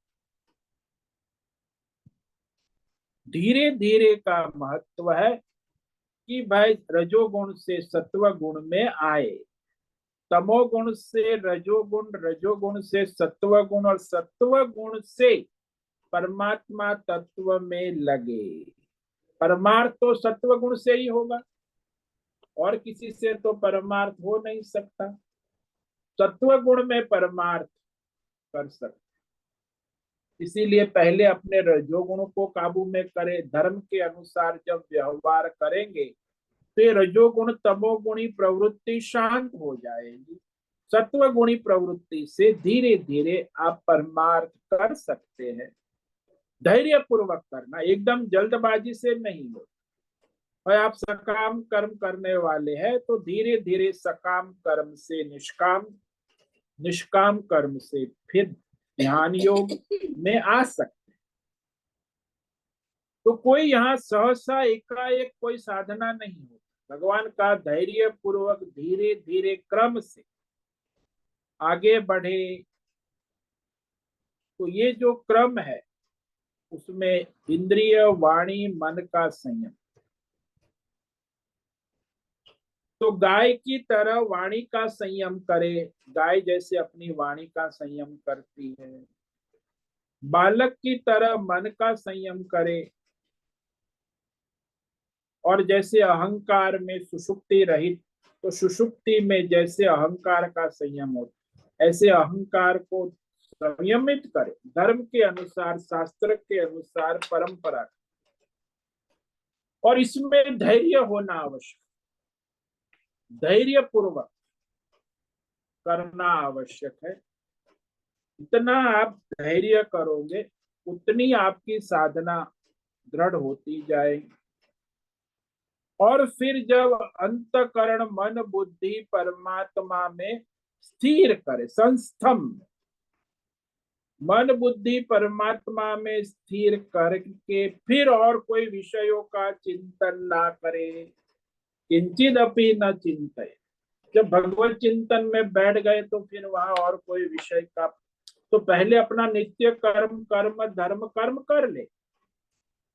धीरे धीरे का महत्व है कि भाई रजोगुण से सत्व गुण में आए, तमोगुण से रजोगुण, रजोगुण से सत्व गुण और सत्व गुण से परमात्मा तत्व में लगे। परमार्थ तो सत्व गुण से ही होगा और किसी से तो परमार्थ हो नहीं सकता। सत्व गुण में परमार्थ कर सकते, इसीलिए पहले अपने रजोगुण को काबू में करें। धर्म के अनुसार जब व्यवहार करेंगे तो ये रजोगुण तमोगुणी प्रवृत्ति शांत हो जाएगी। सत्वगुणी प्रवृत्ति से धीरे धीरे आप परमार्थ कर सकते हैं। धैर्य पूर्वक करना, एकदम जल्दबाजी से नहीं हो। और आप सकाम कर्म करने वाले हैं तो धीरे धीरे सकाम कर्म से निष्काम, निष्काम कर्म से फिर ध्यान योग में आ सकते। तो कोई यहाँ सहसा एकाएक कोई साधना नहीं होती। भगवान का धैर्य पूर्वक धीरे धीरे क्रम से आगे बढ़े। तो ये जो क्रम है उसमें इंद्रिय, वाणी, मन का संयम। तो गाय की तरह वाणी का संयम करे, गाय जैसे अपनी वाणी का संयम करती है। बालक की तरह मन का संयम करे और जैसे अहंकार में सुषुप्ति रहित, तो सुषुप्ति में जैसे अहंकार का संयम होता, ऐसे अहंकार को संयमित करे धर्म के अनुसार, शास्त्र के अनुसार, परंपरा। और इसमें धैर्य होना आवश्यक, धैर्य पूर्वक करना आवश्यक है। इतना आप धैर्य करोगे उतनी आपकी साधना दृढ़ होती जाएगी। और फिर जब अंतकरण, मन, बुद्धि परमात्मा में स्थिर करे, संस्थम, मन बुद्धि परमात्मा में स्थिर करके फिर और कोई विषयों का चिंतन ना करे, किंचिदपि न चिंतये। जब भगवत चिंतन में बैठ गए तो फिर वहां और कोई विषय का, तो पहले अपना नित्य कर्म कर्म धर्म कर्म कर ले,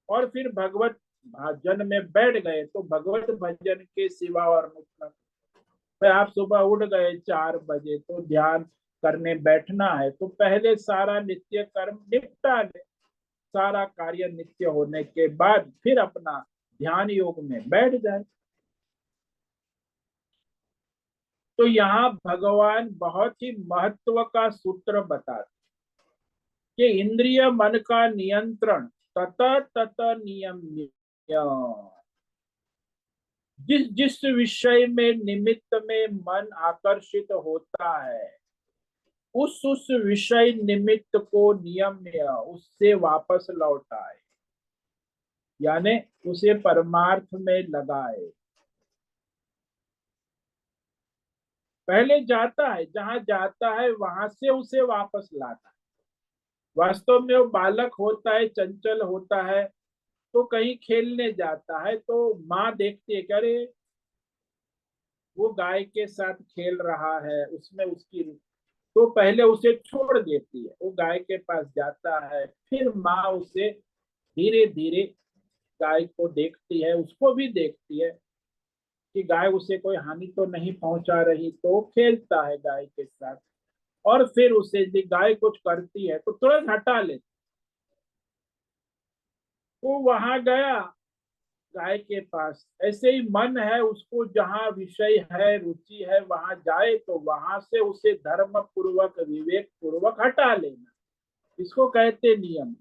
और फिर भगवत भजन में बैठ गए तो भगवत भजन के सिवा और मतलब, भाई आप सुबह उठ गए 4 बजे तो ध्यान करने बैठना है, तो पहले सारा नित्य कर्म निपटा ले। सारा कार्य नित्य होने के बाद फिर अपना ध्यान योग में बैठ जाए। तो यहाँ भगवान बहुत ही महत्व का सूत्र बताते कि इंद्रिय मन का नियंत्रण तत तत नियम्य। जिस जिस विषय में निमित्त में मन आकर्षित होता है, उस विषय निमित्त को नियम्य, उससे वापस लौटाए, यानी उसे परमार्थ में लगाए। पहले जाता है, जहां जाता है वहां से उसे वापस लाता है। वास्तव में वो बालक होता है, चंचल होता है, तो कहीं खेलने जाता है तो माँ देखती है कि अरे वो गाय के साथ खेल रहा है, उसमें उसकी, तो पहले उसे छोड़ देती है, वो गाय के पास जाता है, फिर माँ उसे धीरे धीरे, गाय को देखती है, उसको भी देखती है कि गाय उसे कोई हानि तो नहीं पहुंचा रही, तो खेलता है गाय के साथ। और फिर उसे यदि गाय कुछ करती है तो तुरंत हटा लेता। वो वहां गया गाय के पास, ऐसे ही मन है, उसको जहां विषय है, रुचि है, वहां जाए तो वहां से उसे धर्म पूर्वक विवेक पूर्वक हटा लेना। इसको कहते नियम।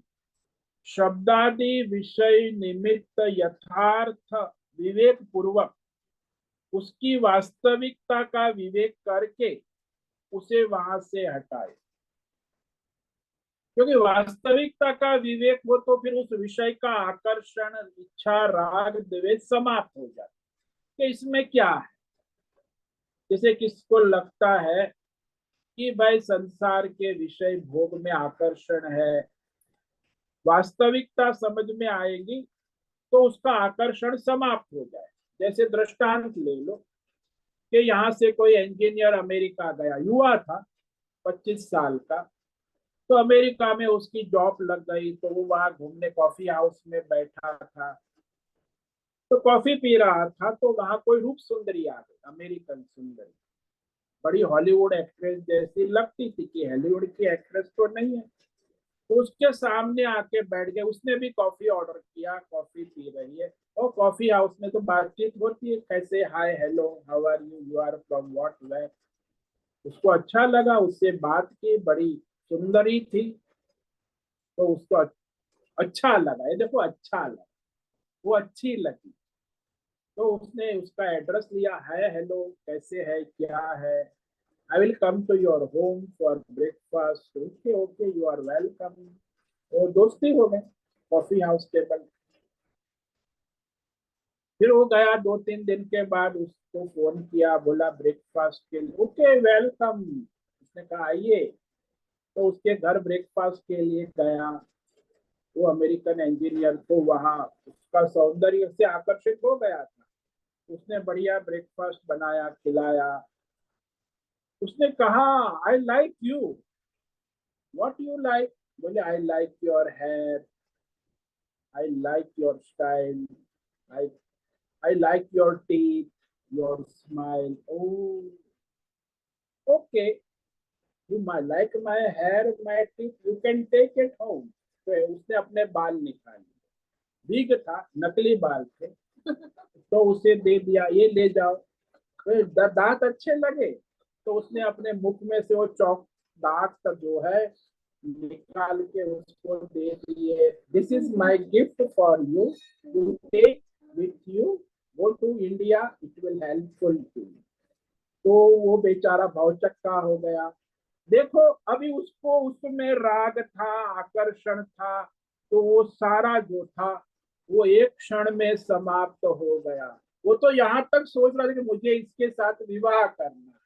शब्दादि विषय निमित्त यथार्थ विवेक पूर्वक उसकी वास्तविकता का विवेक करके उसे वहां से हटाए। क्योंकि वास्तविकता का विवेक हो तो फिर उस विषय का आकर्षण, इच्छा, राग, द्वेष समाप्त हो जाता है। कि इसमें क्या है, जैसे किसको लगता है कि भाई संसार के विषय भोग में आकर्षण है, वास्तविकता समझ में आएगी तो उसका आकर्षण समाप्त हो जाए। जैसे दृष्टांत ले लो कि यहाँ से कोई इंजीनियर अमेरिका गया, युवा था, 25 साल का, तो अमेरिका में उसकी जॉब लग गई, तो वो वहां घूमने कॉफी हाउस में बैठा था, तो कॉफी पी रहा था, तो वहां कोई रूप सुंदरी आ गई, अमेरिकन सुंदरी, बड़ी हॉलीवुड एक्ट्रेस जैसी लगती थी, कि हॉलीवुड की एक्ट्रेस तो नहीं है। तो उसके सामने आके बैठ गए, उसने भी कॉफी ऑर्डर किया, कॉफी पी रही है। और कॉफी हाउस में तो बातचीत होती है, कैसे, hi hello how are you, you are from what where. उसको अच्छा लगा, उससे बात की, बड़ी सुंदरी थी, तो उसको अच्छा लगा, ये देखो अच्छा लगा, वो अच्छी लगी। तो उसने उसका एड्रेस लिया, है हेलो कैसे है क्या है, I will come to your home for breakfast, okay okay you are welcome. और दोस्ती हो गए कॉफी हाउस टेबल। फिर वो गया, 2-3 दिन के बाद उसको फोन किया, बोला ब्रेकफास्ट के लिए, ओके वेलकम। उसने कहा आइए, तो उसके घर ब्रेकफास्ट के लिए गया। वो अमेरिकन इंजीनियर तो वहाँ उसका सौंदर्य से आकर्षित हो गया था, उसने बढ़िया ब्रेकफास्ट बनाया, खिलाया। उसने कहा I like you, what you like. बोले I like your hair, I like your style, I I like your teeth, your smile. Oh okay, you my like my hair my teeth, you can take it home. तो उसने अपने बाल निकाले, भीग था, नकली बाल थे, तो उसे दे दिया, ये ले जाओ। तो दांत अच्छे लगे, तो उसने अपने मुख में से वो चौक दांत का जो है निकाल के उसको दे दिए, this is my gift for you, you take with you, go to India, it will helpful to. तो वो बेचारा भौचक्का हो गया। देखो अभी उसको उसमें राग था, आकर्षण था, तो वो सारा जो था वो एक क्षण में समाप्त हो गया। वो तो यहाँ तक सोच रहा था कि मुझे इसके साथ विवाह करना है,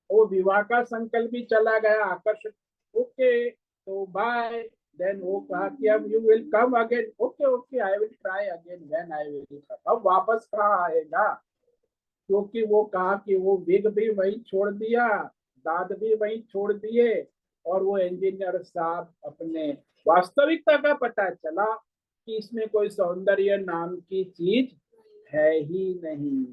वो विवाह का संकल्प भी चला गया, आकर्षण। ओके तो बाय। देन वो कहा कि अब you will come again, okay okay I will try again when I will कम। अब वापस कहाँ आएगा, क्योंकि वो कहा कि वो विग भी वही छोड़ दिया, दाद भी वही छोड़ दिए, और वो इंजीनियर साहब अपने वास्तविकता का पता चला कि इसमें कोई सौंदर्य नाम की चीज है ही नहीं।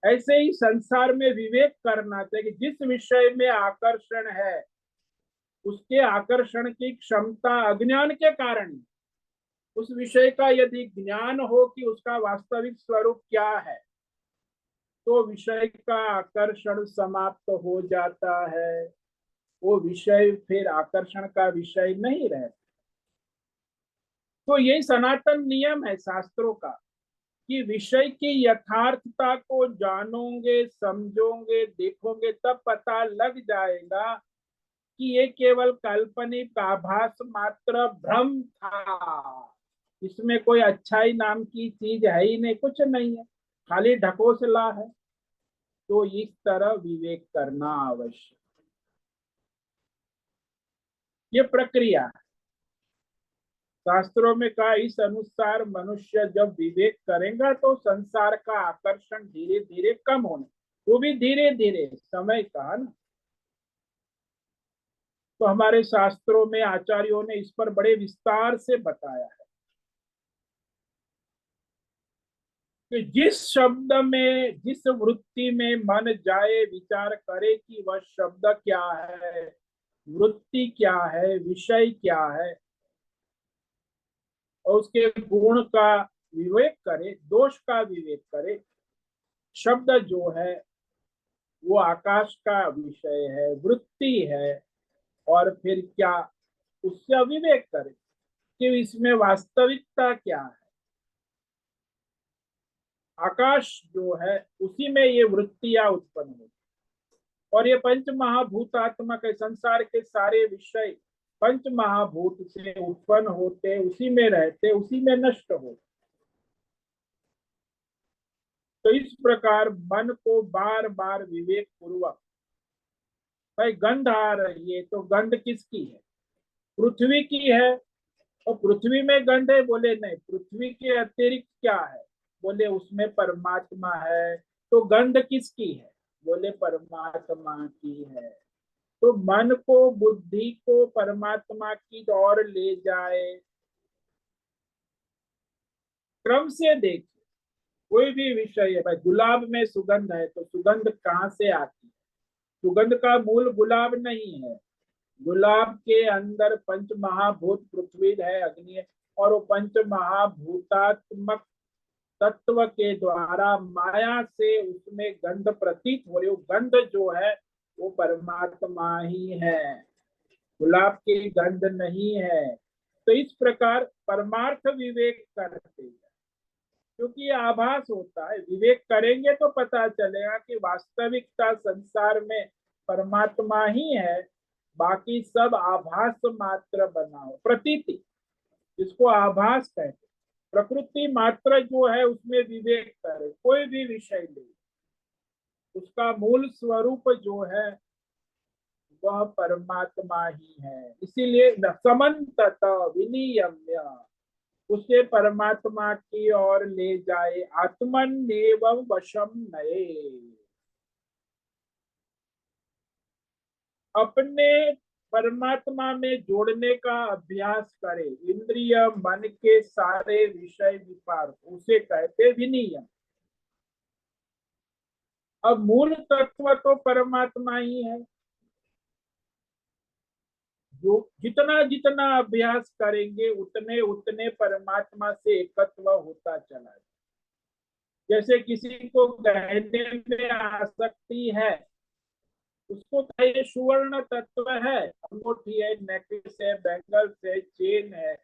ऐसे ही संसार में विवेक करना चाहिए कि जिस विषय में आकर्षण है उसके आकर्षण की क्षमता अज्ञान के कारण, उस विषय का यदि ज्ञान हो कि उसका वास्तविक स्वरूप क्या है, तो विषय का आकर्षण समाप्त हो जाता है। वो विषय फिर आकर्षण का विषय नहीं रहता। तो यही सनातन नियम है शास्त्रों का कि विषय की यथार्थता को जानोगे, समझोगे, देखोगे, तब पता लग जाएगा कि ये केवल काल्पनिक आभास मात्र भ्रम था। इसमें कोई अच्छाई नाम की चीज है ही नहीं, कुछ नहीं है, खाली ढकोसला है। तो इस तरह विवेक करना आवश्यक, ये प्रक्रिया है। शास्त्रों में कहा इस अनुसार मनुष्य जब विवेक करेगा तो संसार का आकर्षण धीरे धीरे कम होने, वो भी धीरे धीरे, समय का ना। तो हमारे शास्त्रों में आचार्यों ने इस पर बड़े विस्तार से बताया है कि जिस शब्द में, जिस वृत्ति में मन जाए, विचार करे कि वह शब्द क्या है, वृत्ति क्या है, विषय क्या है, और उसके गुण का विवेक करे, दोष का विवेक करे। शब्द जो है वो आकाश का विषय है, वृत्ति है, और फिर क्या, उससे विवेक करे कि इसमें वास्तविकता क्या है। आकाश जो है उसी में ये वृत्तियां उत्पन्न होती, और ये पंच महाभूतात्मक है। संसार के सारे विषय पंच महाभूत से उत्पन्न होते, उसी में रहते, उसी में नष्ट होते। तो इस प्रकार मन को बार बार विवेक पूर्वक, भाई गंध आ रही है तो गंध किसकी है, पृथ्वी की है, और पृथ्वी में गंध है, बोले नहीं, पृथ्वी के अतिरिक्त क्या है, बोले उसमें परमात्मा है। तो गंध किसकी है, बोले परमात्मा की है। तो मन को, बुद्धि को परमात्मा की ओर ले जाए, क्रम से देखिए। कोई भी विषय है, भाई गुलाब में सुगंध है तो सुगंध कहाँ से आती है, सुगंध का मूल गुलाब नहीं है। गुलाब के अंदर पंच महाभूत पृथ्वी है, अग्नि है, और वो पंच महाभूतात्मक तत्व के द्वारा माया से उसमें गंध प्रतीत हो रही, वो गंध जो है वो परमात्मा ही है, गुलाब की गंध नहीं है। तो इस प्रकार परमार्थ विवेक करते हैं, क्योंकि ये आभास होता है। विवेक करेंगे तो पता चलेगा कि वास्तविकता संसार में परमात्मा ही है, बाकी सब आभास मात्र बना हो, प्रतीति, जिसको आभास कहते। प्रकृति मात्र जो है उसमें विवेक करे, कोई भी विषय ले, उसका मूल स्वरूप जो है वह परमात्मा ही है। इसीलिए समन्तत विनियम्य उसे परमात्मा की ओर ले जाए, आत्मन एवं वशम नए, अपने परमात्मा में जोड़ने का अभ्यास करे। इंद्रिय मन के सारे विषय विकार उसे कहते विनियम। अब मूल तत्व तो परमात्मा ही है, जो जितना जितना अभ्यास करेंगे उतने उतने परमात्मा से एकत्व होता चला जाए। जैसे किसी को गहने में आसक्ति है, उसको कहे सुवर्ण तत्व है, अंगूठी है, नेकलेस है, बैंगल्स है, चेन है,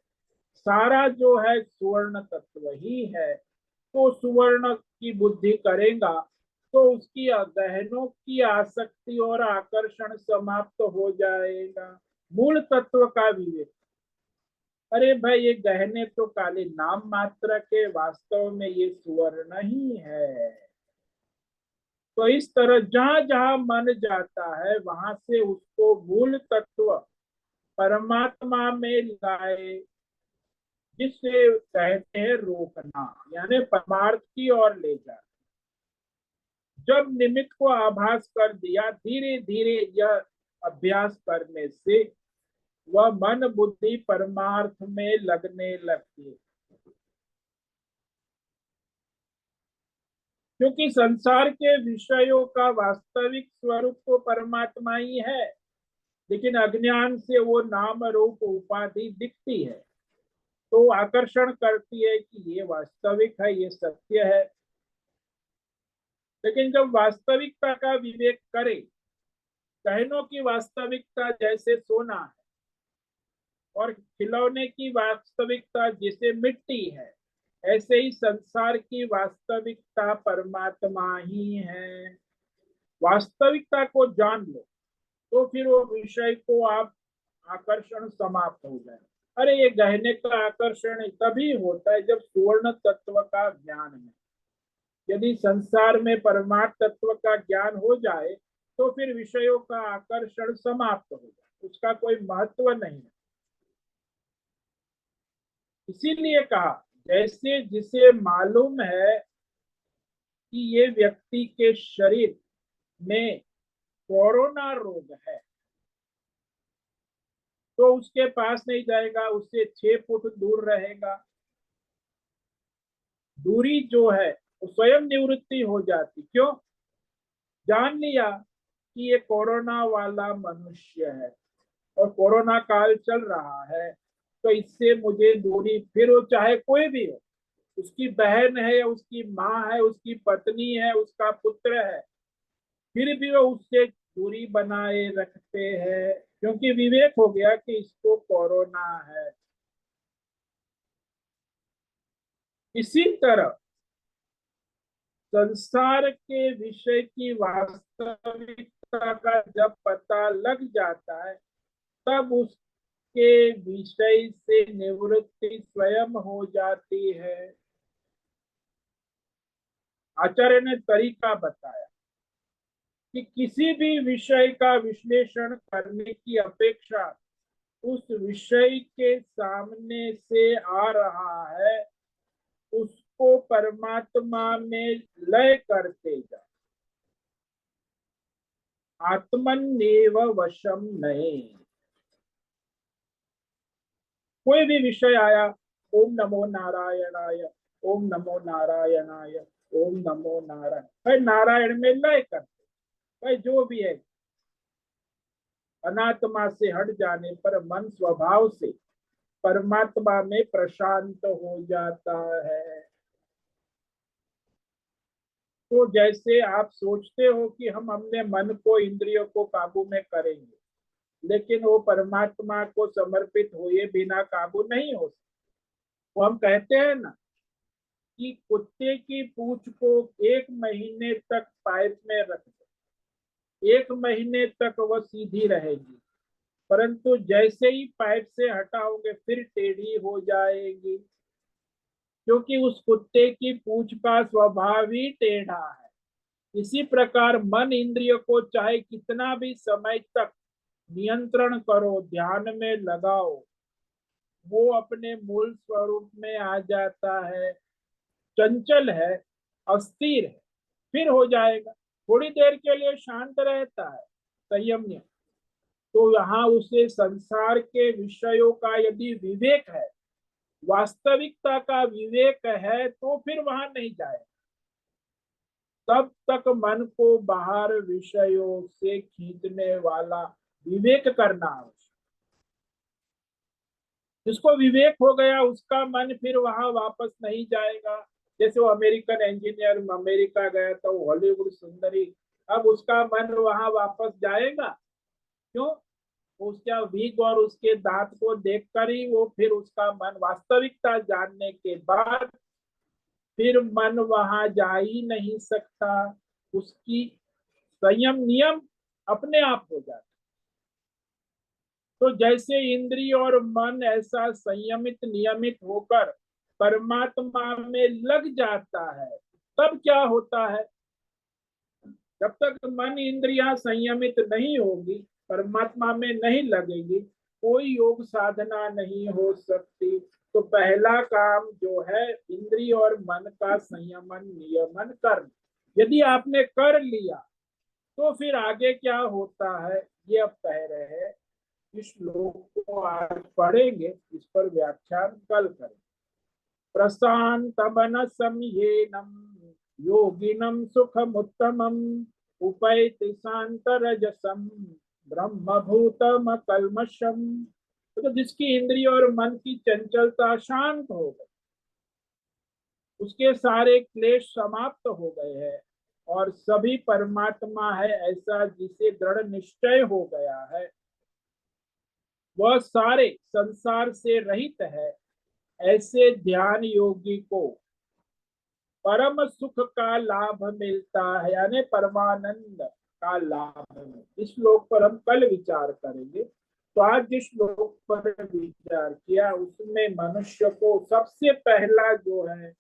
सारा जो है सुवर्ण तत्व ही है। तो सुवर्ण की बुद्धि करेगा तो उसकी गहनों की आसक्ति और आकर्षण समाप्त हो जाएगा। मूल तत्व का विवेक, अरे भाई ये गहने तो काले नाम मात्र के, वास्तव में ये सुवर्ण ही है। तो इस तरह जहां जहां मन जाता है वहां से उसको मूल तत्व परमात्मा में लाए, जिसे कहते हैं रोकना, यानी परमार्थ की ओर ले जाना। जब निमित्त को आभास कर दिया, धीरे धीरे यह अभ्यास करने से वह मन बुद्धि परमार्थ में लगने लगती है। क्योंकि संसार के विषयों का वास्तविक स्वरूप तो परमात्मा ही है, लेकिन अज्ञान से वो नाम रूप उपाधि दिखती है, तो आकर्षण करती है कि ये वास्तविक है, ये सत्य है। लेकिन जब वास्तविकता का विवेक करे, गहनों की वास्तविकता जैसे सोना है और खिलौने की वास्तविकता जैसे मिट्टी है, ऐसे ही संसार की वास्तविकता परमात्मा ही है। वास्तविकता को जान लो तो फिर वो विषय को आप आकर्षण समाप्त हो जाए। अरे ये गहने का आकर्षण तभी होता है जब सुवर्ण तत्व का ज्ञान है। यदि संसार में परमात्म तत्व का ज्ञान हो जाए तो फिर विषयों का आकर्षण समाप्त हो जाए, उसका कोई महत्व नहीं है। इसीलिए कहा, जैसे जिसे मालूम है कि ये व्यक्ति के शरीर में कोरोना रोग है, तो उसके पास नहीं जाएगा, उससे 6 फुट दूर रहेगा। दूरी जो है वो स्वयं निवृत्ति हो जाती। क्यों? जान लिया कि ये कोरोना वाला मनुष्य है और कोरोना काल चल रहा है, तो इससे मुझे दूरी, फिर वो चाहे कोई भी हो, उसकी बहन है, उसकी माँ है, उसकी पत्नी है, उसका पुत्र है, फिर भी वो उससे दूरी बनाए रखते हैं, क्योंकि विवेक हो गया कि इसको कोरोना है। इसी तरह संसार के विषय की वास्तविकता का जब पता लग जाता है, तब उसके विषय से निवृत्ति स्वयं हो जाती है। आचार्य ने तरीका बताया कि किसी भी विषय का विश्लेषण करने की अपेक्षा उस विषय के सामने से आ रहा है उसको परमात्मा में लय करते जाओ। आत्मन्येव वशम नहीं। कोई भी विषय आया, ओम नमो नारायणाय, ओम नमो नारायणाय, ओम नमो नारायण, भाई नारायण में लय करते, भाई जो भी है। अनात्मा से हट जाने पर मन स्वभाव से परमात्मा में प्रशांत हो जाता है। तो जैसे आप सोचते हो कि हम अपने मन को, इंद्रियों को काबू में करेंगे, लेकिन वो परमात्मा को समर्पित हुए बिना काबू नहीं हो सकते। वो हम कहते हैं ना कि कुत्ते की पूंछ को 1 महीने तक पाइप में रख दो, 1 महीने तक वह सीधी रहेगी, परंतु जैसे ही पाइप से हटाओगे फिर टेढ़ी हो जाएगी, क्योंकि उस कुत्ते की पूंछ का स्वभाव ही टेढ़ा है। इसी प्रकार मन इंद्रिय को चाहे कितना भी समय तक नियंत्रण करो, ध्यान में लगाओ, वो अपने मूल स्वरूप में आ जाता है। चंचल है, अस्थिर है, फिर हो जाएगा। थोड़ी देर के लिए शांत रहता है, संयम्य। तो यहाँ उसे संसार के विषयों का यदि विवेक है, वास्तविकता का विवेक है, तो फिर वहां नहीं जाए। तब तक मन को बाहर विषयों से खींचने वाला विवेक करना आवश्यक। जिसको विवेक हो गया उसका मन फिर वहां वापस नहीं जाएगा। जैसे वो अमेरिकन इंजीनियर अमेरिका गया था, वो हॉलीवुड सुंदरी, अब उसका मन वहां वापस जाएगा? क्यों? उसका विग और उसके दांत को देखकर ही वो, फिर उसका मन वास्तविकता जानने के बाद फिर मन वहां जा ही नहीं सकता। उसकी संयम नियम अपने आप हो जाता। तो जैसे इंद्रिय और मन ऐसा संयमित नियमित होकर परमात्मा में लग जाता है, तब क्या होता है? जब तक मन इंद्रियां संयमित नहीं होगी, परमात्मा में नहीं लगेगी, कोई योग साधना नहीं हो सकती। तो पहला काम जो है, इंद्रिय और मन का संयमन नियमन करना। यदि आपने कर लिया तो फिर आगे क्या होता है ये अब कह रहे हैं। इस श्लोक को आज पढ़ेंगे, इस पर व्याख्यान कल करेंगे। प्रशांत मन संयेनम योगिनम सुखमुत्तमम उपैति शांत रजसम ब्रह्मभूतम कल्मषम। तो जिसकी इंद्रिय और मन की चंचलता शांत हो गई, उसके सारे क्लेश समाप्त हो गए हैं और सभी परमात्मा है ऐसा जिसे दृढ़ निश्चय हो गया है, वह सारे संसार से रहित है, ऐसे ध्यान योगी को परम सुख का लाभ मिलता है, यानी परमानंद का लाभ। इस श्लोक पर हम कल विचार करेंगे। तो आज जिस श्लोक पर विचार किया उसमें मनुष्य को सबसे पहला जो है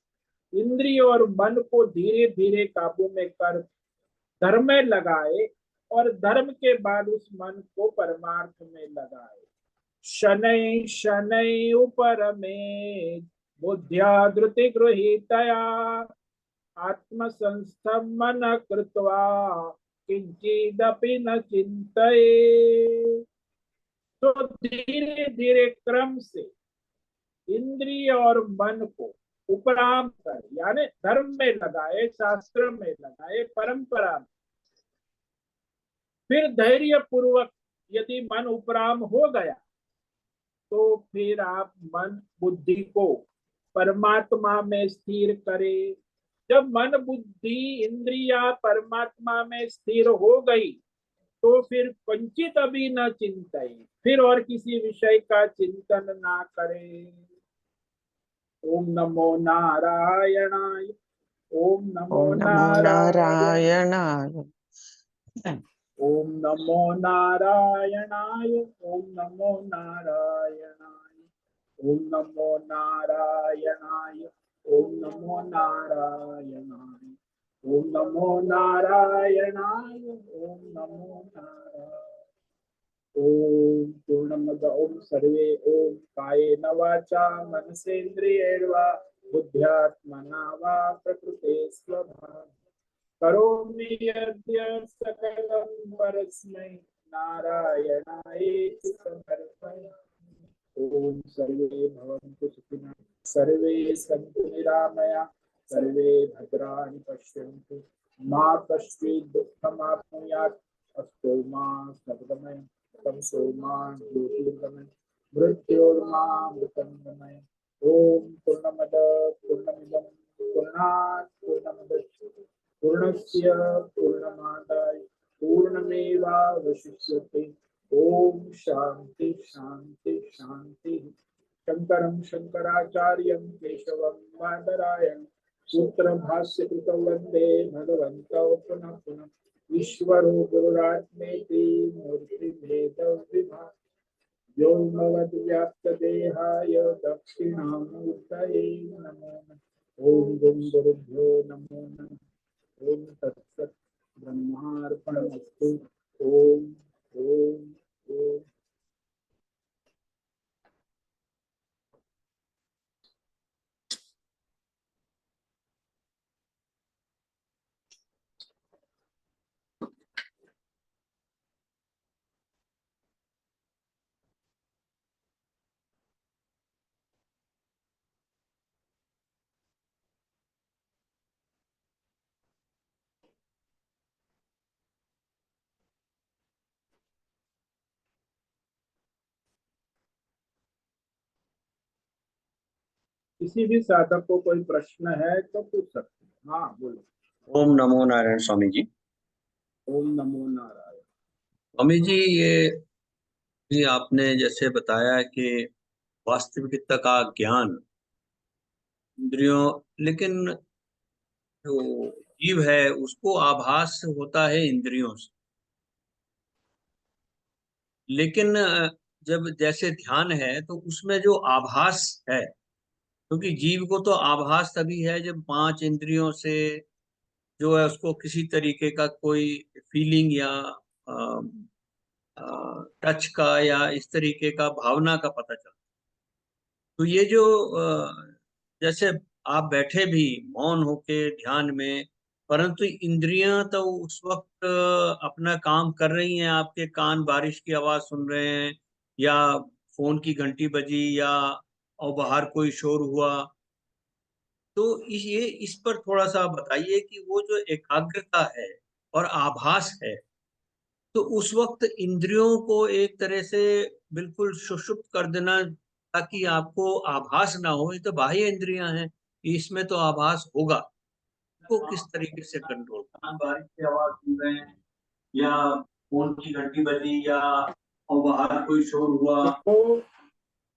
इंद्रिय और मन को धीरे धीरे काबू में कर धर्म में लगाए और धर्म के बाद उस मन को परमार्थ में लगाए। शनै शनै उपरमे बुद्ध्या धृति गृहीतया आत्मसंस्थं मन कृत्वा किंचिदपि न चिंतये। तो धीरे धीरे क्रम से इंद्रिय और मन को उपराम कर, यानी धर्म में लगाए, शास्त्र में लगाए, परंपरा में। फिर धैर्य पूर्वक यदि मन उपराम हो गया तो फिर आप मन बुद्धि को परमात्मा में स्थिर करें। जब मन बुद्धि इंद्रिया परमात्मा में स्थिर हो गई तो फिर पंचित अभी न चिंताए, फिर और किसी विषय का चिंतन ना करें। ओम नमो नारायणाय। ओम नमो ओम नमो नारायण। नारायणाय। ओम नमो नारायणाय। ओम नमो नारायणाय। ओम नमो नारायणाय। ओम नमो नारायणाय। ओम नमो नारायणाय। ओम नमो नारायण। ओम पूर्णमद ओम सर्वे ओम कायेन वाचा मनसेन्द्रियैर्वा बुद्ध्यात्मना वा प्रकृते स्वभावात् करोमि यद्य सकलं परस्मै नारायणायेति समर्पयामि। ओम सर्वे भवन्तु सुखिनः, सर्वे सन्तु निरामया, सर्वे भद्राणि पश्यन्तु, मा कश्चित् दुःखमाप्नुयात्। अस्तु मा सद्गमय, तमसो मा ज्योतिर्गमय, मृत्योर्मामृतङ्गमय। ओम पूर्णमद पूर्णमिदं पूर्णात् पूर्णमुदच्यते पूर्णस्य पूर्णमादाय पूर्णमेवावशिष्यते। ओम शांति शांति शांति। शंकरं शंकराचार्यं केशवं बादरायणं सूत्र भाष्य कृतौ वंदे भगवन्तौ पुनः पुनः। ईश्वरो गुरुरात्मेति मूर्तिभेद विभाग व्योमवद्व्याप्तदेहाय दक्षिणामूर्तये नमो नमः। ओम गुरुभ्यो नमो नमः। ओम तत्सत् ब्रह्मार्पणमस्तु। ओम ओम ओम। किसी भी साधक को कोई प्रश्न है तो पूछ सकते हैं। हाँ बोलो। ओम नमो नारायण स्वामी जी। ओम नमो नारायण। स्वामी जी, ये भी आपने जैसे बताया कि वास्तविकता का ज्ञान इंद्रियों, लेकिन जो जीव है उसको आभास होता है इंद्रियों से। लेकिन जब जैसे ध्यान है तो उसमें जो आभास है, क्योंकि जीव को तो आभास तभी है जब पांच इंद्रियों से जो है उसको किसी तरीके का कोई फीलिंग या टच का या इस तरीके का भावना का पता चलता। तो ये जो जैसे आप बैठे भी मौन होके ध्यान में परंतु इंद्रियां तो उस वक्त अपना काम कर रही हैं। आपके कान बारिश की आवाज सुन रहे हैं, या फोन की घंटी बजी, या और बाहर कोई शोर हुआ। तो इस पर थोड़ा सा बताइए कि वो जो एकाग्रता है और आभास है, तो उस वक्त इंद्रियों को एक तरह से बिल्कुल सुषुप्त कर देना, ताकि आपको आभास ना हो। ये तो बाह्य इंद्रियां हैं, इसमें तो आभास होगा। को किस तरीके से कंट्रोल करना? बारिश की आवाज सुन रहे हैं, या फोन की घंटी बजी, या और बाहर कोई शोर हुआ। देखो,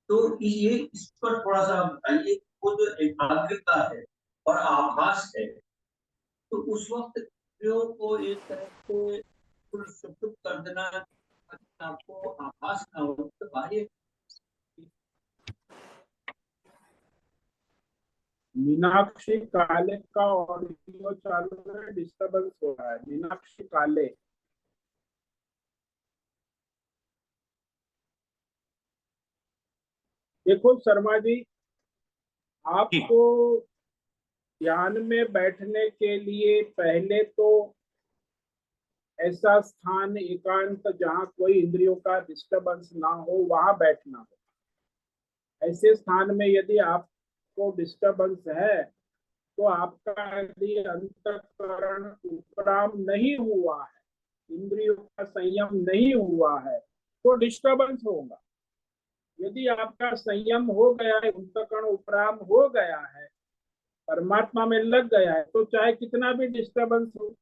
तो ये इस पर थोड़ा सा बताइए कि वो जो एकाग्रता है और आभास है, तो उस वक्त इंद्रियों को एक तरह से बिल्कुल सुषुप्त कर देना, ताकि आपको आभास ना हो। तो बाह्य मीनाक्षी काले का ऑडियो चालू है, डिस्टरबेंस हो रहा है। मीनाक्षी काले, देखो शर्मा जी, की आपको ध्यान में बैठने के लिए पहले तो ऐसा स्थान एकांत जहाँ कोई इंद्रियों का डिस्टरबेंस ना हो, वहां बैठना हो। ऐसे स्थान में यदि आपको डिस्टरबेंस है, तो आपका यदि अंतःकरण उपराम नहीं हुआ है, इंद्रियों का संयम नहीं हुआ है, तो डिस्टरबेंस होगा। यदि आपका संयम हो गया है, अंतःकरण उपराम हो गया है, परमात्मा में लग गया है, तो चाहे कितना भी डिस्टरबेंस हो,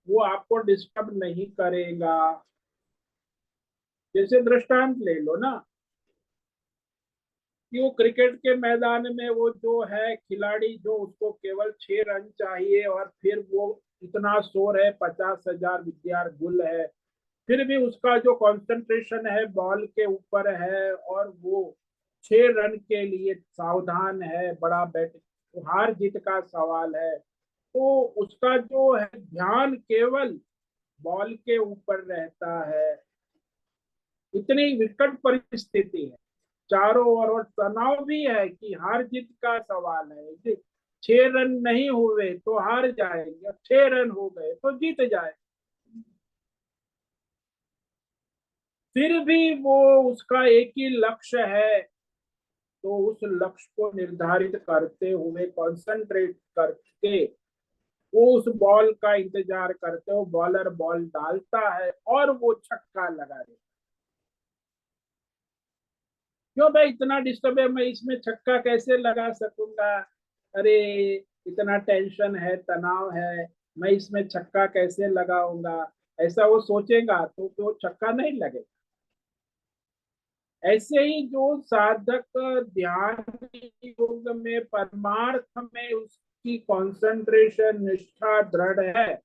वो आपको डिस्टर्ब नहीं करेगा। जैसे दृष्टांत ले लो ना, कि वो क्रिकेट के मैदान में वो जो है खिलाड़ी, जो उसको केवल 6 रन चाहिए, और फिर वो इतना शोर है, 50,000 विद्यार्थी गुल है, फिर भी उसका जो कंसंट्रेशन है बॉल के ऊपर है, और वो 6 रन के लिए सावधान है, बड़ा बैट, तो हार जीत का सवाल है, तो उसका जो है ध्यान केवल बॉल के ऊपर रहता है। इतनी विकट परिस्थिति है चारों ओर, और तनाव भी है कि हार जीत का सवाल है। 6 रन नहीं हुए तो हार जाएंगे, 6 रन हो गए तो जीत जाए। फिर भी वो, उसका एक ही लक्ष्य है, तो उस लक्ष्य को निर्धारित करते हुए कंसंट्रेट करके वो उस बॉल का इंतजार करते हो, बॉलर बॉल डालता है और वो छक्का लगा देता। क्यों भाई इतना डिस्टर्ब है, मैं इसमें छक्का कैसे लगा सकूंगा? अरे, इतना टेंशन है, तनाव है, मैं इसमें छक्का कैसे लगाऊंगा? ऐसा वो सोचेगा तो छक्का नहीं लगेगा। ऐसे ही जो साधक ध्यान योग में परमार्थ में उसकी कंसंट्रेशन निष्ठा दृढ़ है,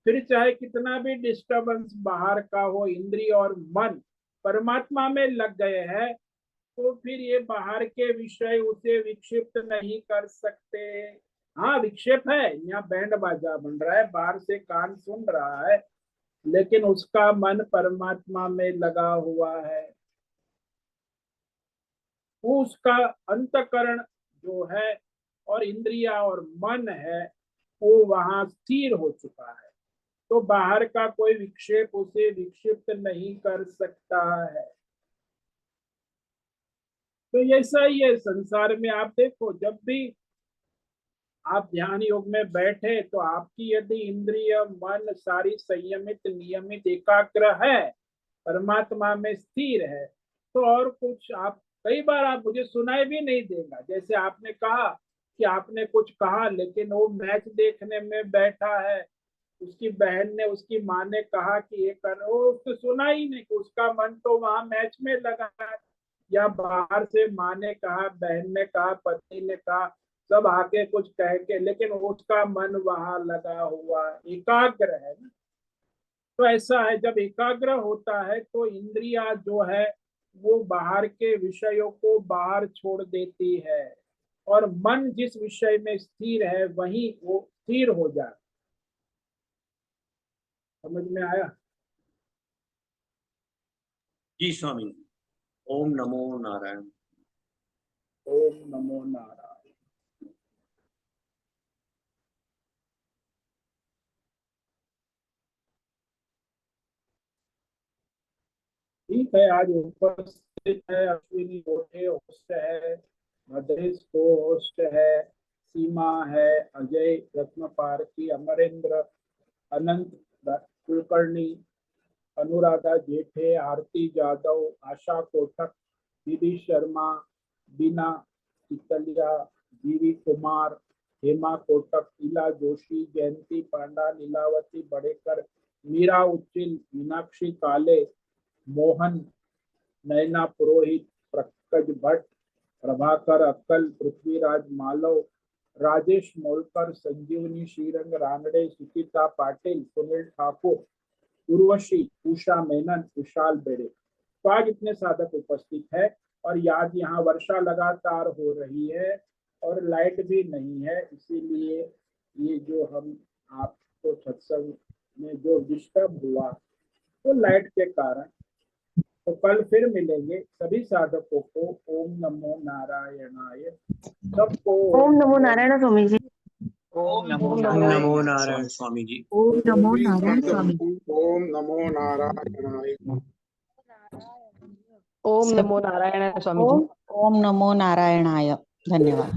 फिर चाहे कितना भी डिस्टरबेंस बाहर का हो, इंद्रिय और मन परमात्मा में लग गए हैं, तो फिर ये बाहर के विषय उसे विक्षिप्त नहीं कर सकते। हाँ, विक्षेप है, यहाँ बैंड बाजा बन रहा है, बाहर से कान सुन रहा है, लेकिन उसका मन परमात्मा में लगा हुआ है। वो उसका अंतकरण जो है, और इंद्रिया और मन है, वो वहां स्थिर हो चुका है, तो बाहर का कोई विक्षेप उसे विक्षिप्त नहीं कर सकता है। तो ऐसा ही है संसार में। आप देखो, जब भी आप ध्यान योग में बैठे, तो आपकी यदि इंद्रिय मन सारी संयमित नियमित एकाग्र है, परमात्मा में स्थिर है, तो और कुछ आप, कई बार आप, मुझे सुनाई भी नहीं देगा। जैसे आपने कहा कि आपने कुछ कहा, लेकिन वो मैच देखने में बैठा है, उसकी बहन ने, उसकी माँ ने कहा कि ये कर, वो उसको सुना ही नहीं, कि उसका मन तो वहां मैच में लगा है। या बाहर से माँ ने कहा, बहन ने कहा, पति ने कहा, सब आके कुछ कह के, लेकिन उसका मन वहां लगा हुआ एकाग्र है ना। तो ऐसा है, जब एकाग्र होता है तो इंद्रिया जो है वो बाहर के विषयों को बाहर छोड़ देती है, और मन जिस विषय में स्थिर है वही वो स्थिर हो जाए। समझ में आया? जी स्वामी। ओम नमो नारायण। ओम नमो नारायण। ठीक है, आज उपस्थित है अश्विनी गोटे होस्ट है, भद्रेश को होस्ट है, सीमा है, अजय रत्न पारखी, अमरेंद्र, अनंत कुलकर्णी, अनुराधा जेठे, आरती जादव, आशा कोटक, दीदी शर्मा, बीना चितलिया, जीवी कुमार, हेमा कोटक, इला जोशी, जयंती पांडा, नीलावती बड़ेकर, मीरा उच्चिल, मीनाक्षी काले, मोहन, नैना पुरोहित, प्रकज भट्ट, प्रभाकर अक्कल, पृथ्वीराज मालव, राजेश मोलकर, संजीवनी श्रीरंग रानडे, सुचिता पाटिल, सुनील ठाकुर, उर्वशी, उषा मेनन, विशाल बेड़े। तो आज इतने साधक उपस्थित है और आज यहाँ वर्षा लगातार हो रही है और लाइट भी नहीं है, इसीलिए ये जो हम आपको सत्संग में जो डिस्टर्ब हुआ तो लाइट के कारण। तो कल फिर मिलेंगे सभी साधकों को। ओम नमो नारायणाय। सबको ओम नमो नारायण स्वामी जी। ओम नमो ओम नारायण नमो नारायण स्वामी जी। ओम नमो नारायण स्वामी जी। ओम नमो नारायणाय। ओम नमो नारायण स्वामी जी। ओम नमो नारायणाय। धन्यवाद।